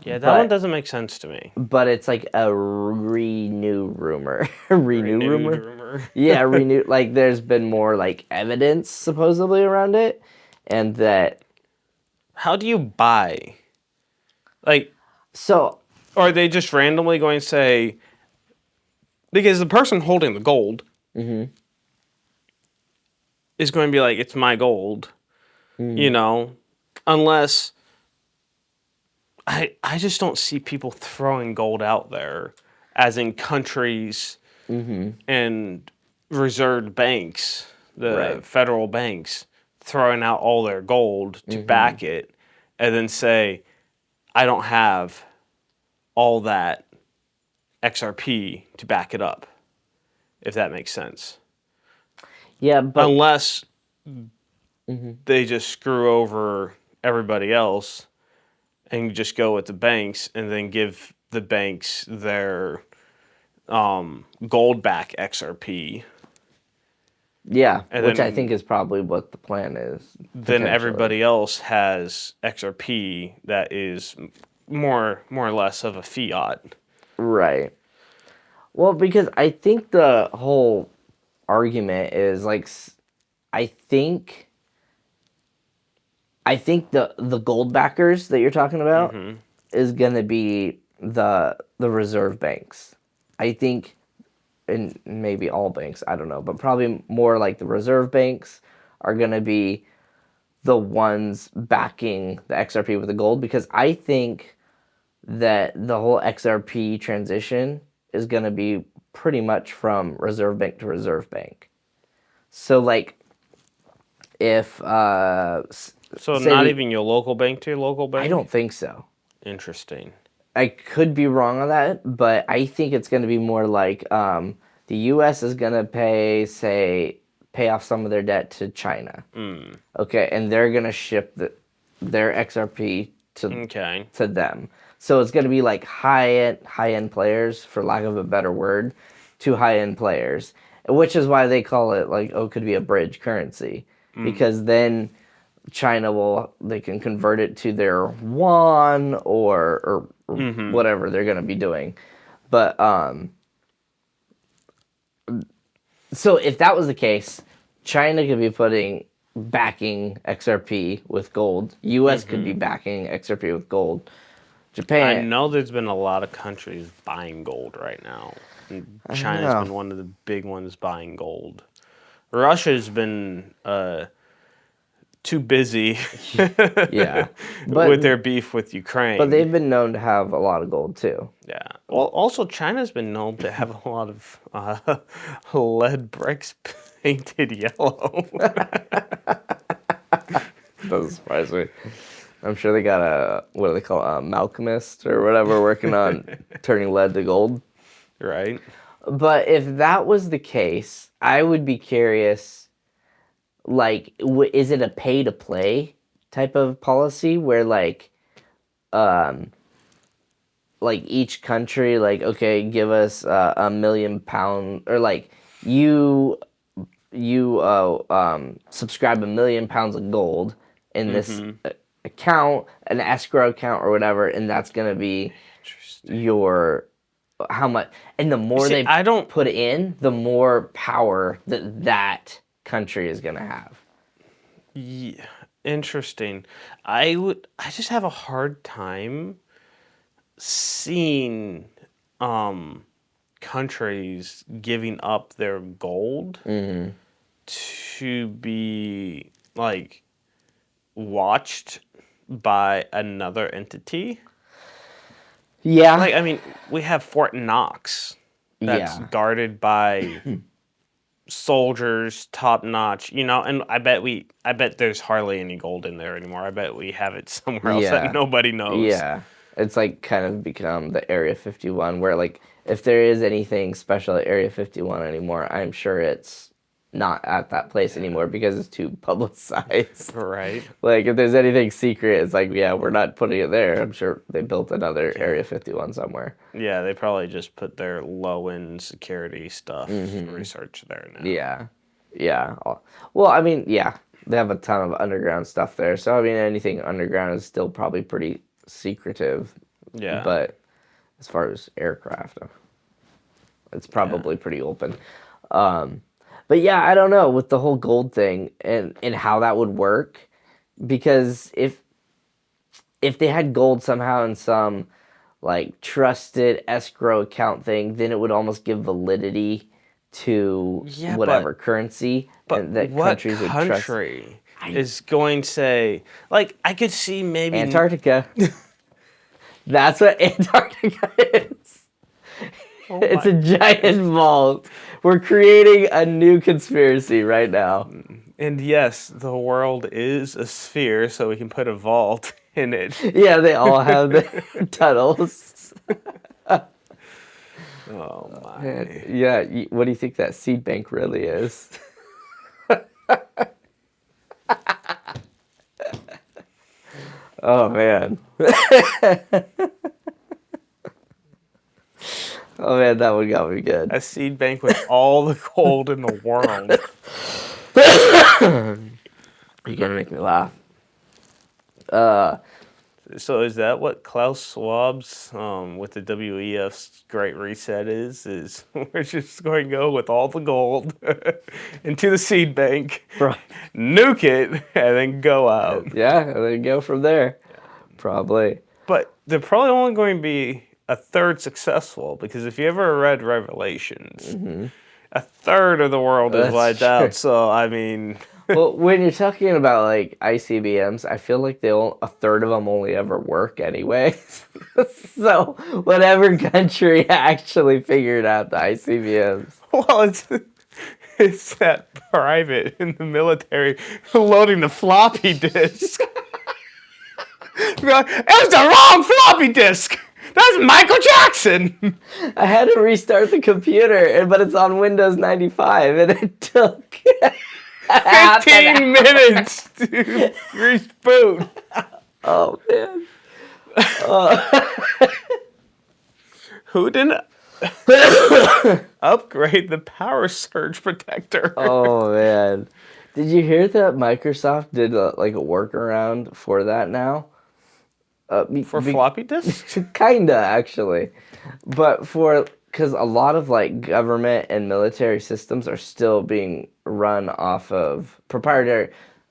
Yeah, that one doesn't make sense to me. But it's like a renew rumor. rumor? Yeah, renew. Like, there's been more, like, evidence, supposedly, around it. And that... How do you buy? Like... So... Are they just randomly going to say... Because the person holding the gold... is going to be like, it's my gold. You know? Unless... I just don't see people throwing gold out there, as in countries and reserved banks, the federal banks, throwing out all their gold to back it, and then say, I don't have all that XRP to back it up, if that makes sense. Yeah, but... Unless they just screw over everybody else and just go with the banks and then give the banks their gold back XRP. Yeah, And which then, I think is probably what the plan is. Then everybody else has XRP that is more or less of a fiat. Right. Well, because I think the whole argument is, like, I think the gold backers that you're talking about is going to be the reserve banks. I think, and maybe all banks, I don't know, but probably more like the reserve banks are going to be the ones backing the XRP with the gold, because I think that the whole XRP transition is going to be pretty much from reserve bank to reserve bank. So, like, if... So not even your local bank to your local bank? I don't think so. Interesting. I could be wrong on that, but I think it's going to be more like the U.S. is going to pay off some of their debt to China. Okay, and they're going to ship their XRP to them. So it's going to be like high end players, for lack of a better word, to high end players, which is why they call it like, it could be a bridge currency, because then China they can convert it to their yuan or whatever they're going to be doing. But so if that was the case, China could be backing XRP with gold. US could be backing XRP with gold. Japan. I know there's been a lot of countries buying gold right now. China's been one of the big ones buying gold. Russia's been too busy with their beef with Ukraine. But they've been known to have a lot of gold too. Yeah. Well, also China's been known to have a lot of lead bricks painted yellow. Doesn't surprise me. I'm sure they got what do they call it, a Malcolmist or whatever, working on turning lead to gold. Right. But if that was the case, I would be curious, like, is it a pay-to-play type of policy where, like each country, like, okay, give us £1 million, or like you subscribe £1 million of gold in this account, an escrow account or whatever, and that's gonna be your how much. And the more they put in, the more power that country is gonna have. Yeah, interesting. I just have a hard time seeing countries giving up their gold to be like watched by another entity. Yeah. Like, I mean, we have Fort Knox that's guarded by soldiers, top notch, and I bet there's hardly any gold in there anymore. I bet we have it somewhere else that nobody knows. Yeah. It's like kind of become the Area 51 where, like, if there is anything special at Area 51 anymore, I'm sure it's not at that place anymore because it's too publicized. Right. Like, if there's anything secret, it's like, yeah, we're not putting it there. I'm sure they built another Area 51 somewhere. Yeah, they probably just put their low-end security stuff research there now. Yeah. Yeah. Well, I mean, yeah, they have a ton of underground stuff there. So, I mean, anything underground is still probably pretty secretive. Yeah. But as far as aircraft, it's probably pretty open. But yeah, I don't know with the whole gold thing and how that would work, because if they had gold somehow in some like trusted escrow account thing, then it would almost give validity to whatever currency that countries would trust. What country is going to say, like, I could see maybe Antarctica. That's what Antarctica is. Oh, it's a giant vault. We're creating a new conspiracy right now. And yes, the world is a sphere, so we can put a vault in it. Yeah, they all have the tunnels. Oh my. Man, yeah, what do you think that seed bank really is? Oh man. Oh man, that one got me good. A seed bank with all the gold in the world. You're gonna make me laugh. So is that what Klaus Schwab's with the WEF's Great Reset is? Is we're just going to go with all the gold into the seed bank, Right. Nuke it, and then go out. Yeah, and then go from there. Probably. But they're probably only going to be a third successful, because if you ever read Revelations, a third of the world is wiped out. So, I mean... Well, when you're talking about, like, ICBMs, I feel like a third of them only ever work anyway. So, whatever country actually figured out the ICBMs. Well, it's that private in the military loading the floppy disk. It was the wrong floppy disk. That's Michael Jackson. I had to restart the computer, but it's on Windows 95, and it took 15 minutes to reboot. Oh man. Who didn't upgrade the power surge protector? Oh man. Did you hear that Microsoft did a workaround for that now? For floppy disks? Kinda actually, but because a lot of government and military systems are still being run off of proprietary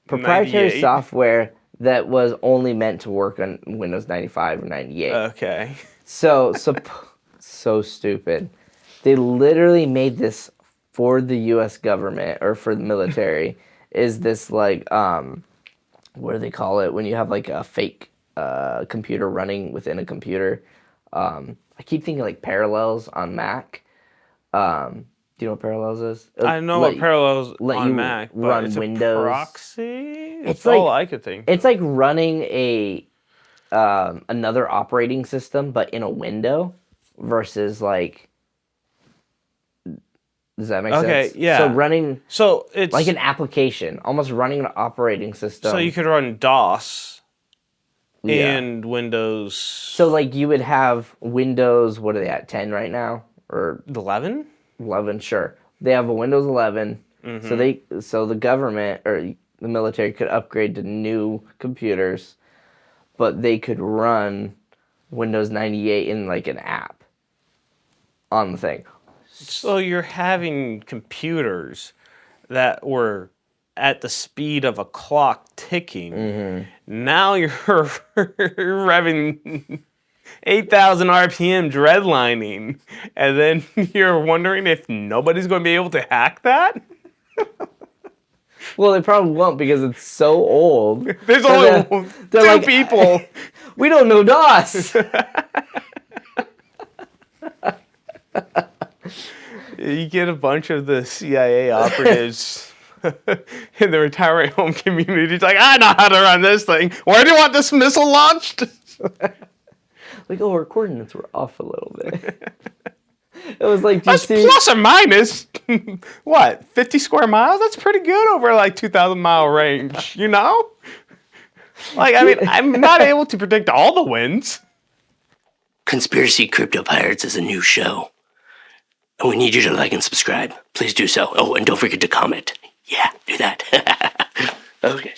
98? software that was only meant to work on Windows 95 or 98. Okay. So stupid. They literally made this for the U.S. government or for the military. Is this what do they call it when you have a fake computer running within a computer? I keep thinking Parallels on Mac. Do you know what Parallels is? I know what Parallels on Mac, but run it's Windows. a proxy? It's all I could think. It's like running a another operating system, but in a window versus Does that make sense? Okay, yeah. So it's like an application, almost running an operating system. So you could run DOS Yeah. and Windows. So you would have Windows, what are they at, 10 right now? Or 11? 11, sure. They have a Windows 11. So the government or the military could upgrade to new computers, but they could run Windows 98 in an app on the thing. So you're having computers that were at the speed of a clock ticking. Now you're revving 8,000 RPM redlining, and then you're wondering if nobody's going to be able to hack that? Well, they probably won't because it's so old. There's only two people. We don't know DOS. You get a bunch of the CIA operators in the retirement home community. It's I know how to run this thing. Where do you want this missile launched? Our coordinates were off a little bit. It was that's plus or minus, what, 50 square miles? That's pretty good over 2,000 mile range, you know? I'm not able to predict all the winds. Conspiracy Crypto Pirates is a new show. And we need you to like and subscribe. Please do so. Oh, and don't forget to comment. Yeah, do that. Okay.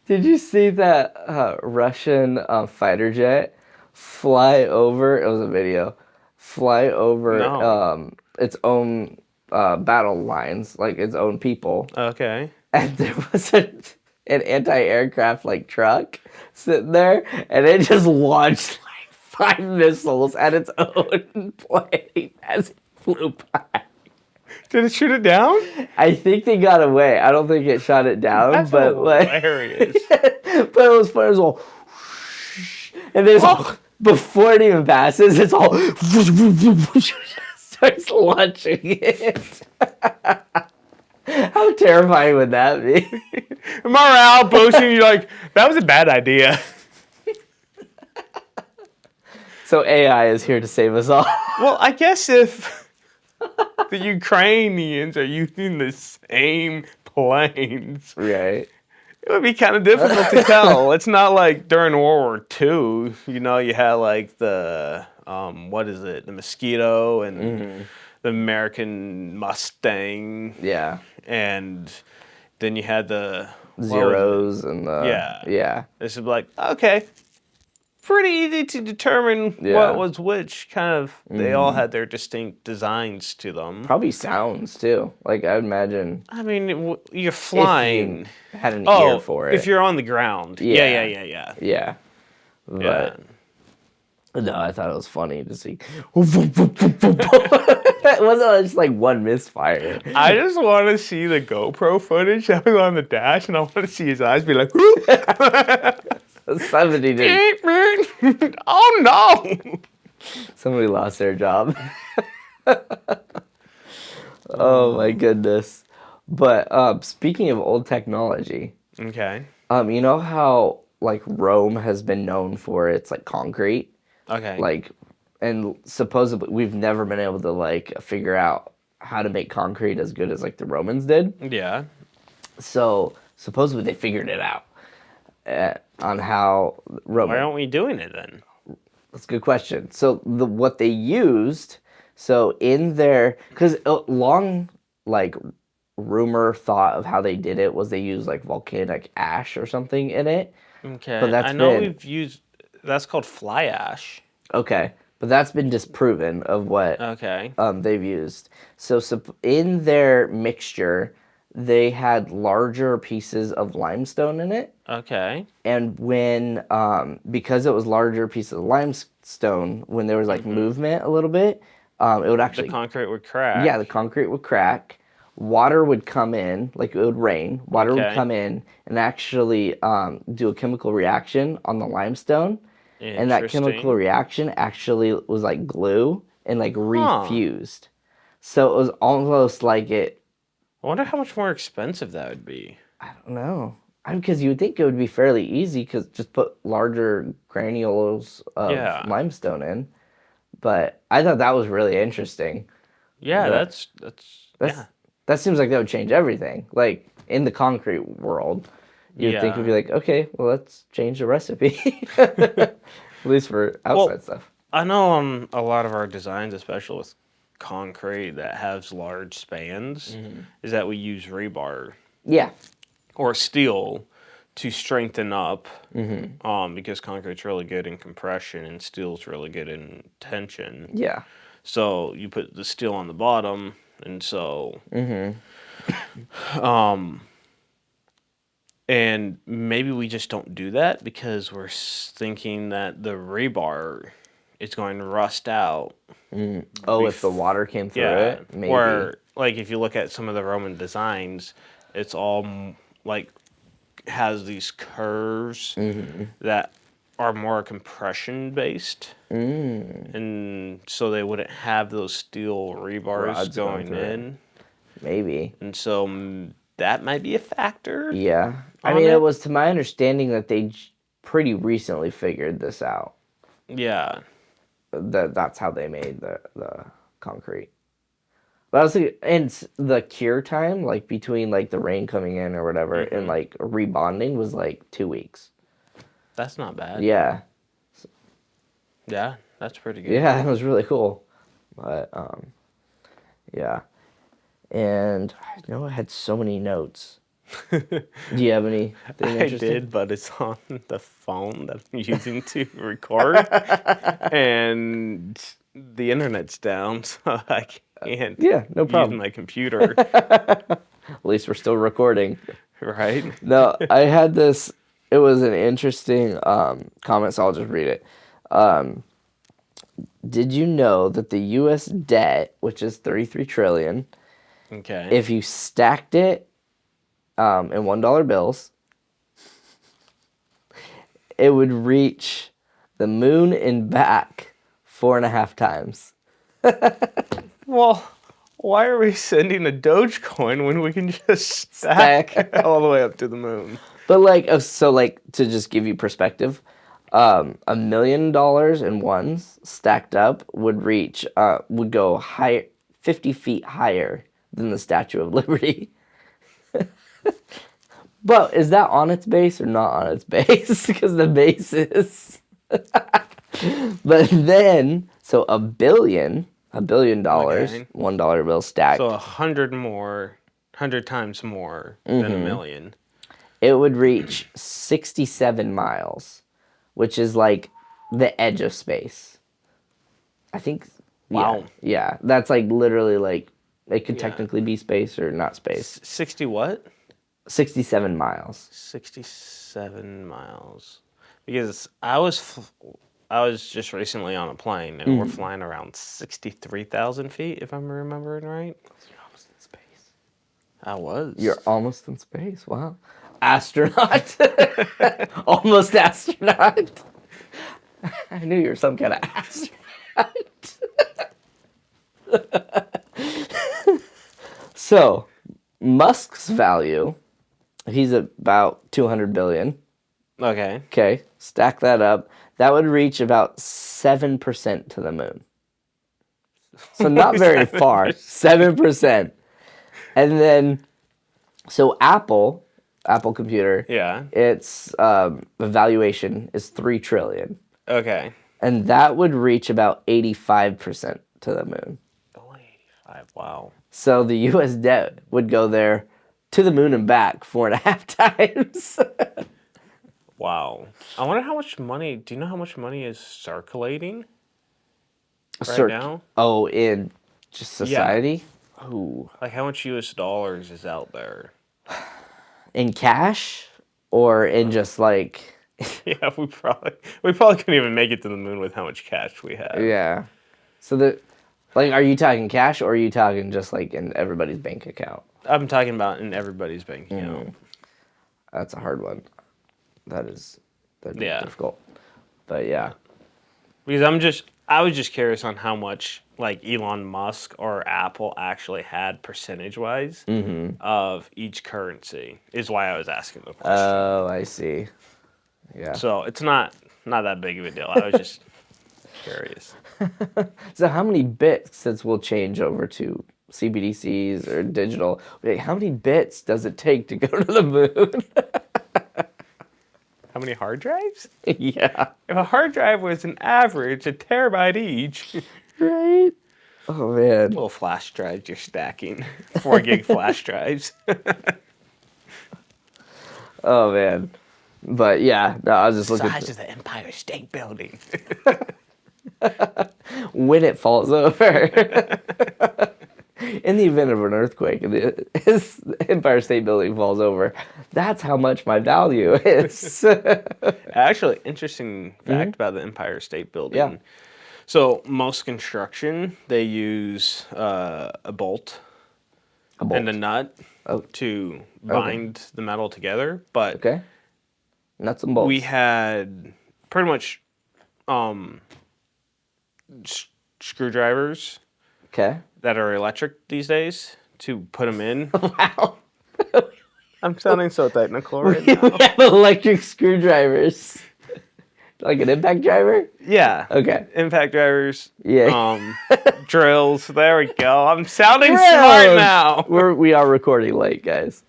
Did you see that Russian fighter jet fly over? It was a video. Fly over its own battle lines, its own people. Okay. And there was an anti-aircraft truck sitting there, and it just launched 5 missiles at its own plane as it flew by. Did it shoot it down? I think they got away. I don't think it shot it down. That's but hilarious. But it was fun. It was all, and there's before it even passes, it's all starts launching it. How terrifying would that be? Morale boosting. You're that was a bad idea. So AI is here to save us all. Well, I guess if the Ukrainians are using the same planes, Right. it would be kind of difficult to tell. It's not like during World War II, you had the, what is it, the Mosquito and the American Mustang. Yeah. And then you had the Zeros and the... Yeah. This is okay. Pretty easy to determine what was which. Kind of, they all had their distinct designs to them. Probably sounds too. I would imagine. I mean, you're flying. If you had an ear for it. If you're on the ground. Yeah. Yeah. But no, I thought it was funny to see. It wasn't just one misfire. I just want to see the GoPro footage that was on the dash, and I want to see his eyes be like, Somebody did. Oh no! Somebody lost their job. Oh my goodness. But speaking of old technology. Okay. You know how Rome has been known for its concrete? Okay. Like, and supposedly we've never been able to like figure out how to make concrete as good as like the Romans did. Yeah. So supposedly they figured it out on how Why aren't we doing it then? That's a good question. So what they used, so in their, because a long like rumor thought of how they did it was they used like volcanic ash or something in it. Okay. But that's I know been we've used. That's called fly ash. okay, but that's been disproven of what Okay. they've used. So in their mixture, they had larger pieces of limestone in it. Okay. And when because it was larger pieces of limestone, when there was like movement a little bit, it would The actually concrete would crack. yeah, the concrete would crack. Water would come in, like it would rain. Water would Okay. come in and actually do a chemical reaction on the limestone, and that chemical Interesting. reaction actually was like glue and like refused. So it was almost like it. I wonder how much more expensive that would be. I don't know. Because you would think it would be fairly easy because just put larger granules of Yeah. limestone in. But I thought that was really interesting. Yeah, The- that's yeah. That seems like that would change everything. Like in the concrete world, you'd think it would be Yeah. like, okay, well, let's change the recipe. At least for outside stuff. I know on a lot of our designs, especially with concrete that has large spans, is that we use rebar Yeah. or steel to strengthen up, because concrete's really good in compression and steel's really good in tension. Yeah. So you put the steel on the bottom, and so, and maybe we just don't do that because we're thinking that the rebar is going to rust out. Oh, if the water came through it, maybe. Where, like, if you look at some of the Roman designs, it's all like has these curves that are more compression based, and so they wouldn't have those steel rebars Rods going going through it. in, Maybe. and so that might be a factor. Yeah. I on mean, it. it was to my understanding that they pretty recently figured this out. Yeah. That's how they made the concrete. But I was thinking, and the cure time, like between like the rain coming in or whatever, and like rebonding was like 2 weeks. That's not bad. Yeah, Yeah, that's pretty good. yeah, it was really cool. But yeah, and I know I had so many notes. Do you have anything I interesting? did, but it's on the phone that I'm using to record, and the internet's down, so I can't Yeah, no use problem. my computer. At least we're still recording. Right? No, I had this. It was an interesting comment, so I'll just read it. Did you know that the U.S. debt, which is 33 trillion, Okay. if you stacked it in $1 bills, it would reach the moon and back 4.5 times. Well, why are we sending a Dogecoin when we can just stack all the way up to the moon? But like, so like to just give you perspective, $1 million in ones stacked up would reach would go higher, 50 feet higher than the Statue of Liberty. But is that on its base or not on its base? Because the base is. But then, so $1 billion, Okay. $1 bill stacked, So 100 times more than a million. it would reach 67 miles, which is like the edge of space. I think. Wow. Yeah, that's like literally like it could Yeah. technically be space or not space. 60 what? 67 miles. 67 miles. Because I was just recently on a plane, and we're flying around 63,000 feet, if I'm remembering right. You're almost in space. I was. You're almost in space. Wow. Astronaut. Almost astronaut. I knew you were some kind of astronaut. So, Musk's value, he's about 200 billion. Okay. Okay, stack that up. That would reach about 7% to the moon. So not very far. 7%. And then, so Apple computer, Yeah. its valuation is 3 trillion. Okay. And that would reach about 85% to the moon. Only 85. Wow. So the U.S. debt would go there to the moon and back 4.5 times. Wow. I wonder how much money. Do you know how much money is circulating now? Oh, in just society? Oh. Like how much U.S. dollars is out there? In cash? Or in just like... Yeah, we probably couldn't even make it to the moon with how much cash we have. Yeah. So are you talking cash or are you talking just like in everybody's bank account? I'm talking about in everybody's bank account. That's a hard one. That'd be Yeah. difficult. But yeah. Because I was just curious on how much like Elon Musk or Apple actually had percentage-wise of each currency is why I was asking the question. Oh, I see. Yeah. So it's not that big of a deal. I was just curious. So how many bits will change over to CBDCs or digital? Like, how many bits does it take to go to the moon? How many hard drives? Yeah. If a hard drive was an average, a terabyte each. Right? Oh, man. Little flash drives you're stacking. 4 gig flash drives. Oh, man. But yeah, no, I was just looking. Size of the Empire State Building. When it falls over. In the event of an earthquake, and the Empire State Building falls over, that's how much my value is. Actually, interesting fact about the Empire State Building. Yeah. So most construction, they use a bolt and a nut to bind the metal together. But Okay. Nuts and bolts. we had pretty much screwdrivers Okay. that are electric these days to put them in. Wow. I'm sounding so technical right We now. have electric screwdrivers. Like an impact driver? Yeah. Okay. Impact drivers. Yeah. Drills. There we go. I'm sounding smart now. We are recording late, guys.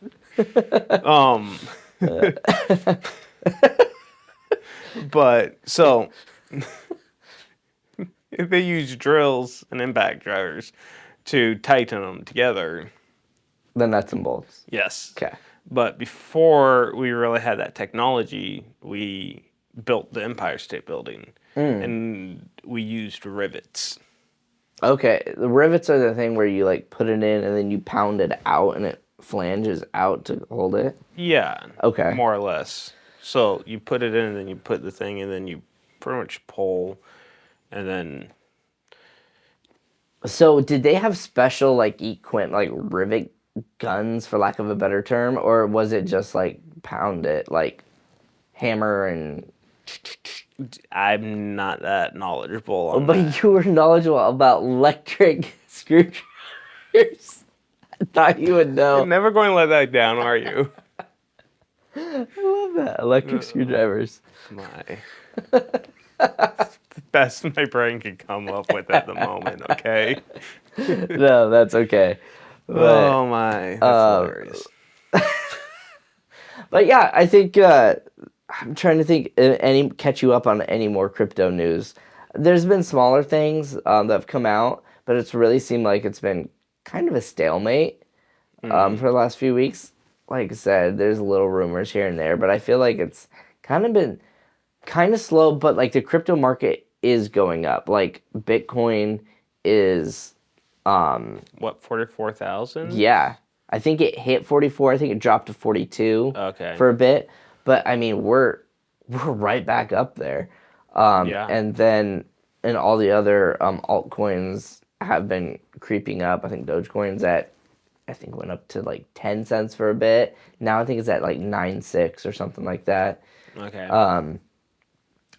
But so if they use drills and impact drivers to tighten them together. The nuts and bolts. Yes. Okay. But before we really had that technology, we built the Empire State Building and we used rivets. Okay. The rivets are the thing where you like put it in and then you pound it out and it flanges out to hold it. Yeah. Okay. More or less. So you put it in and then you put the thing and then you pretty much pull and then... So did they have special like rivet guns, for lack of a better term, or was it just like pound it, like hammer and... I'm not that knowledgeable on But that. you were knowledgeable about electric screwdrivers. I thought you would know. You're never going to let that down, are you? I love that. Electric screwdrivers. The best my brain can come up with at the moment, okay? No, that's okay. But, Oh my, that's hilarious. But yeah, I think I'm trying to think catch you up on any more crypto news. There's been smaller things that have come out, but it's really seemed like it's been kind of a stalemate for the last few weeks. Like I said, there's little rumors here and there, but I feel like it's kind of been kind of slow, but like the crypto market is going up. Like Bitcoin is What, 44,000? yeah. I think it hit 44. I think it dropped to 42 Okay. for a bit. But I mean, we're right back up there. Yeah. And then and all the other altcoins have been creeping up. I think Dogecoin's went up to like 10 cents for a bit. Now I think it's at like 9.6 or something like that. Okay.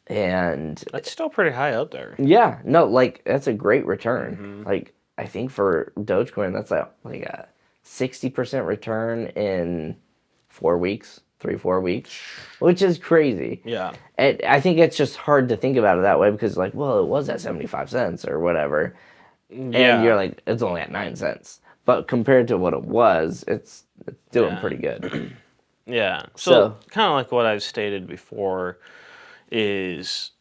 And That's still pretty high up there. yeah, no, like that's a great return. Like I think for Dogecoin, that's like a 60% return in 4 weeks, 3-4 weeks, which is crazy. Yeah. And I think it's just hard to think about it that way because, like, well, it was at 75 cents or whatever. And you're like, it's only at 9 cents. But compared to what it was, it's doing pretty good. Yeah. So So kind of like what I've stated before is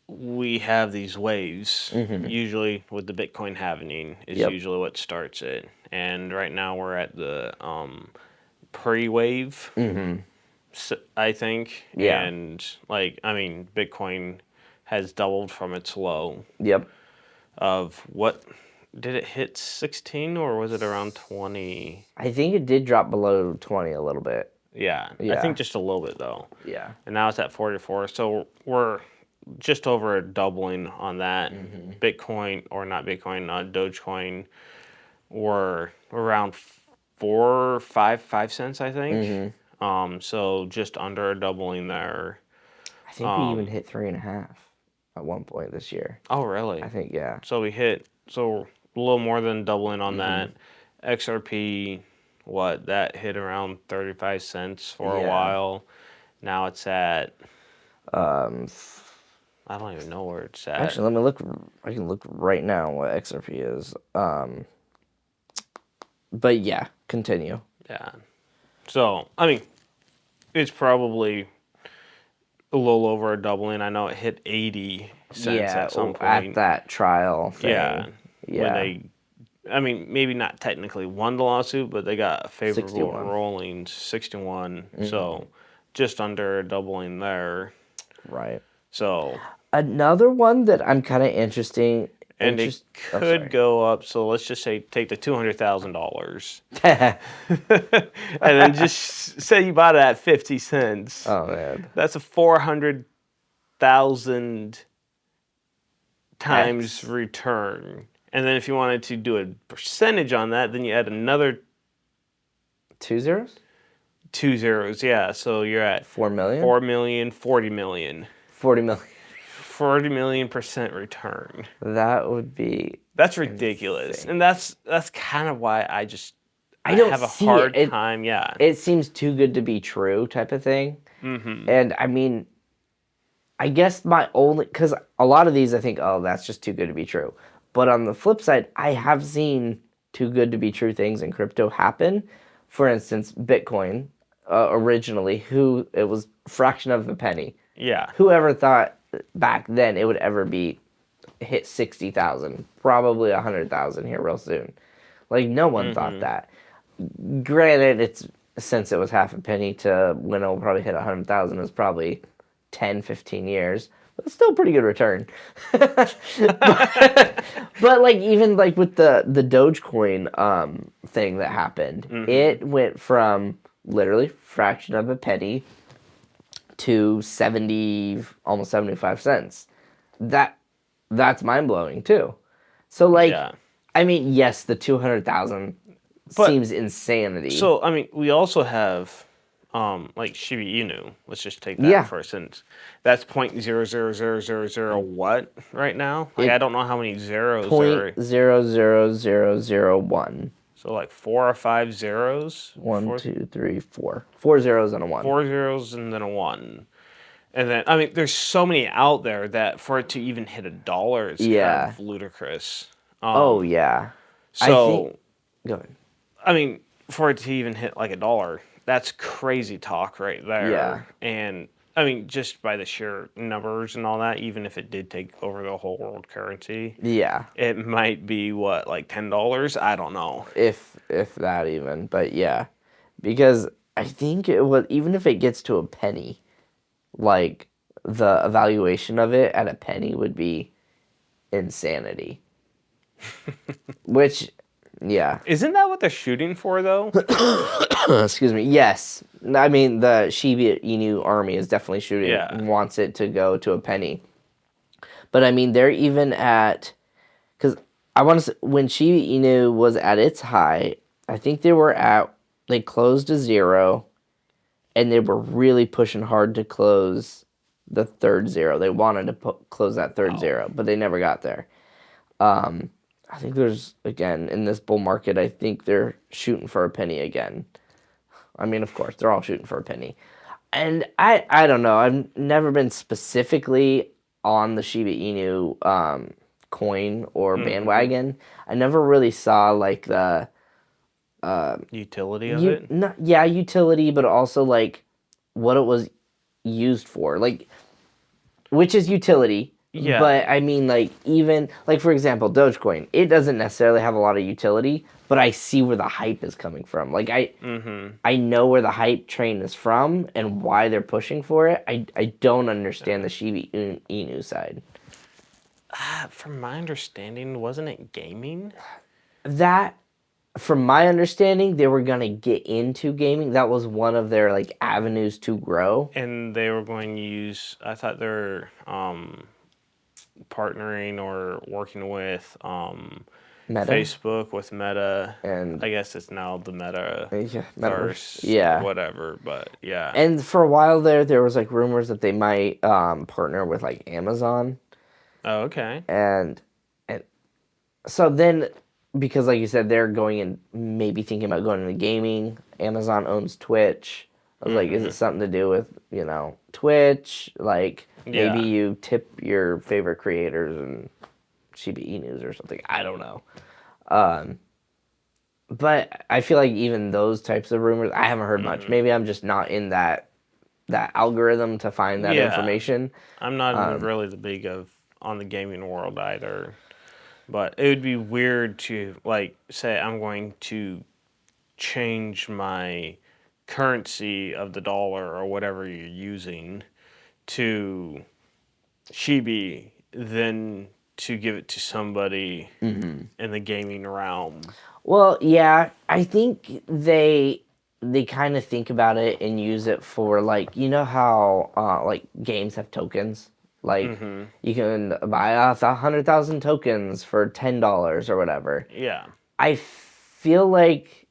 we have these waves, usually with the Bitcoin halving is usually what starts it. And right now we're at the pre-wave, I think. Yeah. And like, I mean, Bitcoin has doubled from its low Yep. of what did it hit 16 or was it around 20? I think it did drop below 20 a little bit. Yeah. I Yeah. think just a little bit though. Yeah. And now it's at 44. So we're just over a doubling on that. Bitcoin, or not Bitcoin, Dogecoin, were around 5 cents, I think. So just under a doubling there. I think we even hit 3.5 at one point this year. Oh, really? I think, yeah. So we hit, so a little more than doubling on that. XRP, that hit around 35 cents for a while. Now it's at, I don't even know where it's at. Actually, let me look. I can look right now what XRP is. But yeah, continue. Yeah. So, I mean, it's probably a little over a doubling. I know it hit 80 cents at some point. At that trial thing. Yeah. Yeah. When they, I mean, maybe not technically won the lawsuit, but they got a favorable 61. ruling, 61. So, just under a doubling there. Right. So, Another one that I'm kind of interesting. and it could go up. So let's just say take the $200,000, and then just say you bought it at 50 cents. Oh man, That's a 400,000 times return. And then if you wanted to do a percentage on that, then you add another 2 zeros? 2 zeros. Yeah, so you're at 4 million? 4 million, 40 million. 40 million. 40 million% return. That would be. That's ridiculous. insane. And that's kind of why I don't have a see hard it. time. Yeah. It seems too good to be true type of thing. And I mean, I guess my only, because a lot of these I think, oh, that's just too good to be true. But on the flip side, I have seen too good to be true things in crypto happen. For instance, Bitcoin originally, it was a fraction of a penny. Yeah. Whoever thought back then it would ever hit 60,000, probably 100,000 here real soon. Like no one thought that. Granted, since it was half a penny to when it'll probably hit 100,000 is probably 10, 15 years. But it's still a pretty good return. but like even like with the Dogecoin thing that happened, it went from literally fraction of a penny to 70, almost 75 cents. That's mind-blowing too. So like, I mean, yes, the 200,000 seems insanity. So, I mean, we also have like Shiba Inu. Let's just take that for a sentence. That's 0.00000 what right now? Like I don't know how many zeros are. 0.00001. So like 4 or 5 zeros? 1, 2, 3, 4. 4 zeros and a 1. 4 zeros and then a 1. And then, I mean, there's so many out there that for it to even hit $1 is kind of ludicrous. Oh, yeah. So, go ahead. I mean, for it to even hit like $1, that's crazy talk right there. Yeah. And, I mean, just by the sheer numbers and all that, even if it did take over the whole world currency, it might be, what, like $10? I don't know. If that even. But, yeah. Because I think it was, even if it gets to a penny, like the evaluation of it at a penny would be insanity. Which, yeah. Isn't that what they're shooting for, though? Excuse me. Yes. I mean, the Shiba Inu army is definitely shooting. Wants it to go to a penny. But, I mean, they're even at... Because I want to say, when Shiba Inu was at its high, I think they closed to 0. And they were really pushing hard to close the third 0. They wanted to close that third 0, but they never got there. I think there's, again, in this bull market, I think they're shooting for a penny again. I mean, of course, they're all shooting for a penny. And I don't know. I've never been specifically on the Shiba Inu coin or bandwagon. I never really saw like the utility of it. Utility, but also like what it was used for. Like, which is utility. Yeah. But I mean, like, even like, for example, Dogecoin, it doesn't necessarily have a lot of utility, but I see where the hype is coming from. Like, I know where the hype train is from and why they're pushing for it. I don't understand the Shiba Inu side. From my understanding, wasn't it gaming? That, from my understanding, they were gonna get into gaming. That was one of their like avenues to grow. And they were going to use. I thought they're partnering or working with Meta? Facebook with Meta, And I guess it's now the Meta. Metaverse. Whatever. But yeah. And for a while there was like rumors that they might partner with like Amazon. Oh, okay. And so then, because like you said, they're going and maybe thinking about going into gaming. Amazon owns Twitch. I was like, is it something to do with, Twitch? Like, maybe you tip your favorite creators and Shiba Inus or something. I don't know. But I feel like even those types of rumors, I haven't heard much. Maybe I'm just not in that algorithm to find that information. I'm not really the big on the gaming world either. But it would be weird to, like, say I'm going to change my currency of the dollar or whatever you're using to Shiba, then to give it to somebody in the gaming realm. Well, yeah, I think they kind of think about it and use it for, like, you know how like games have tokens. Like, you can buy 100,000 tokens for $10 or whatever. Yeah. I feel like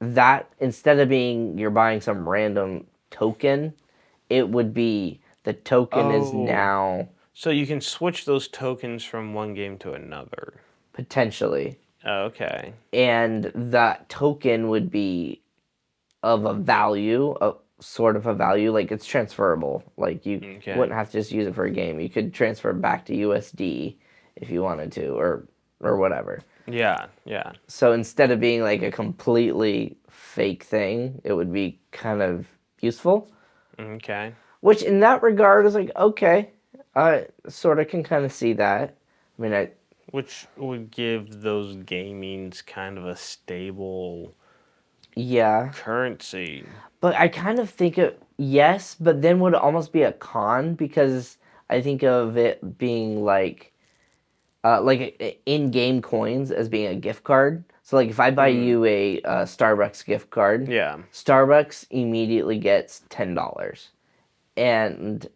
that, instead of being you're buying some random token, it would be the token is now... So you can switch those tokens from one game to another. Potentially. Oh, okay. And that token would be of a value, sort of a value, like it's transferable. Like you wouldn't have to just use it for a game. You could transfer it back to USD if you wanted to, or whatever. Yeah, yeah. So instead of being like a completely fake thing, it would be kind of useful. Okay. Which in that regard is like, okay, I sort of can kind of see that. I mean, which would give those gamings kind of a stable currency. But I kind of think yes, but then would almost be a con, because I think of it being like in-game coins as being a gift card. So like if I buy you a Starbucks gift card, Starbucks immediately gets $10, and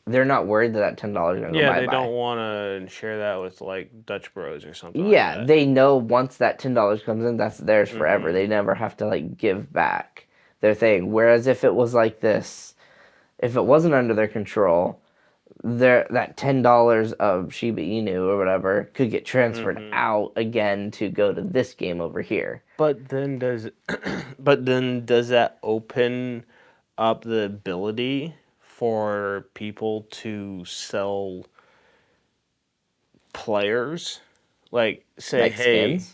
they're not worried that $10 is going to go bye-bye. Yeah, they don't want to share that with like Dutch Bros or something like that. They know once that $10 comes in, that's theirs forever. They never have to like give back their thing. Whereas if it was like this, if it wasn't under their control, that $10 of Shiba Inu or whatever could get transferred out again to go to this game over here. But then does that open up the ability for people to sell players? Like, say, like hey, skins?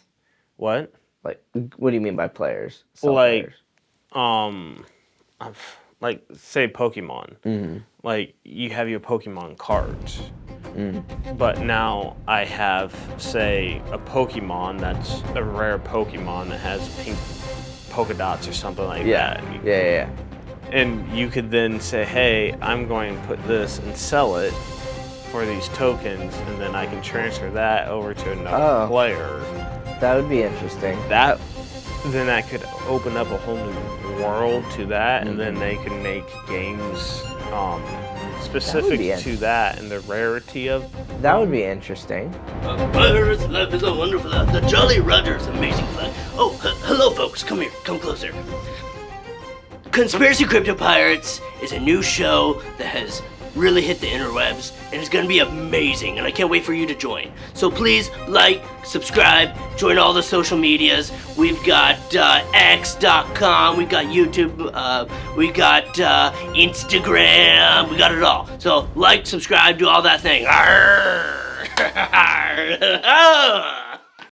What? Like, what do you mean by players? Like, players? Like, say Pokemon. Like, you have your Pokemon cards. But now I have, say, a Pokemon that's a rare Pokemon that has pink polka dots or something like that. Yeah. And you could then say, hey, I'm going to put this and sell it for these tokens, and then I can transfer that over to another player. That would be interesting. Then that could open up a whole new world to that, and then they can make games specific to that and the rarity of. That would be interesting. Pirates' life is a wonderful life. The Jolly Roger's amazing fun. Oh, hello, folks. Come here. Come closer. Conspiracy Crypto Pirates is a new show that has really hit the interwebs, and it's gonna be amazing, and I can't wait for you to join. So please like, subscribe, join all the social medias. We've got X.com, we've got YouTube, we got Instagram, we got it all. So like, subscribe, do all that thing. Arr!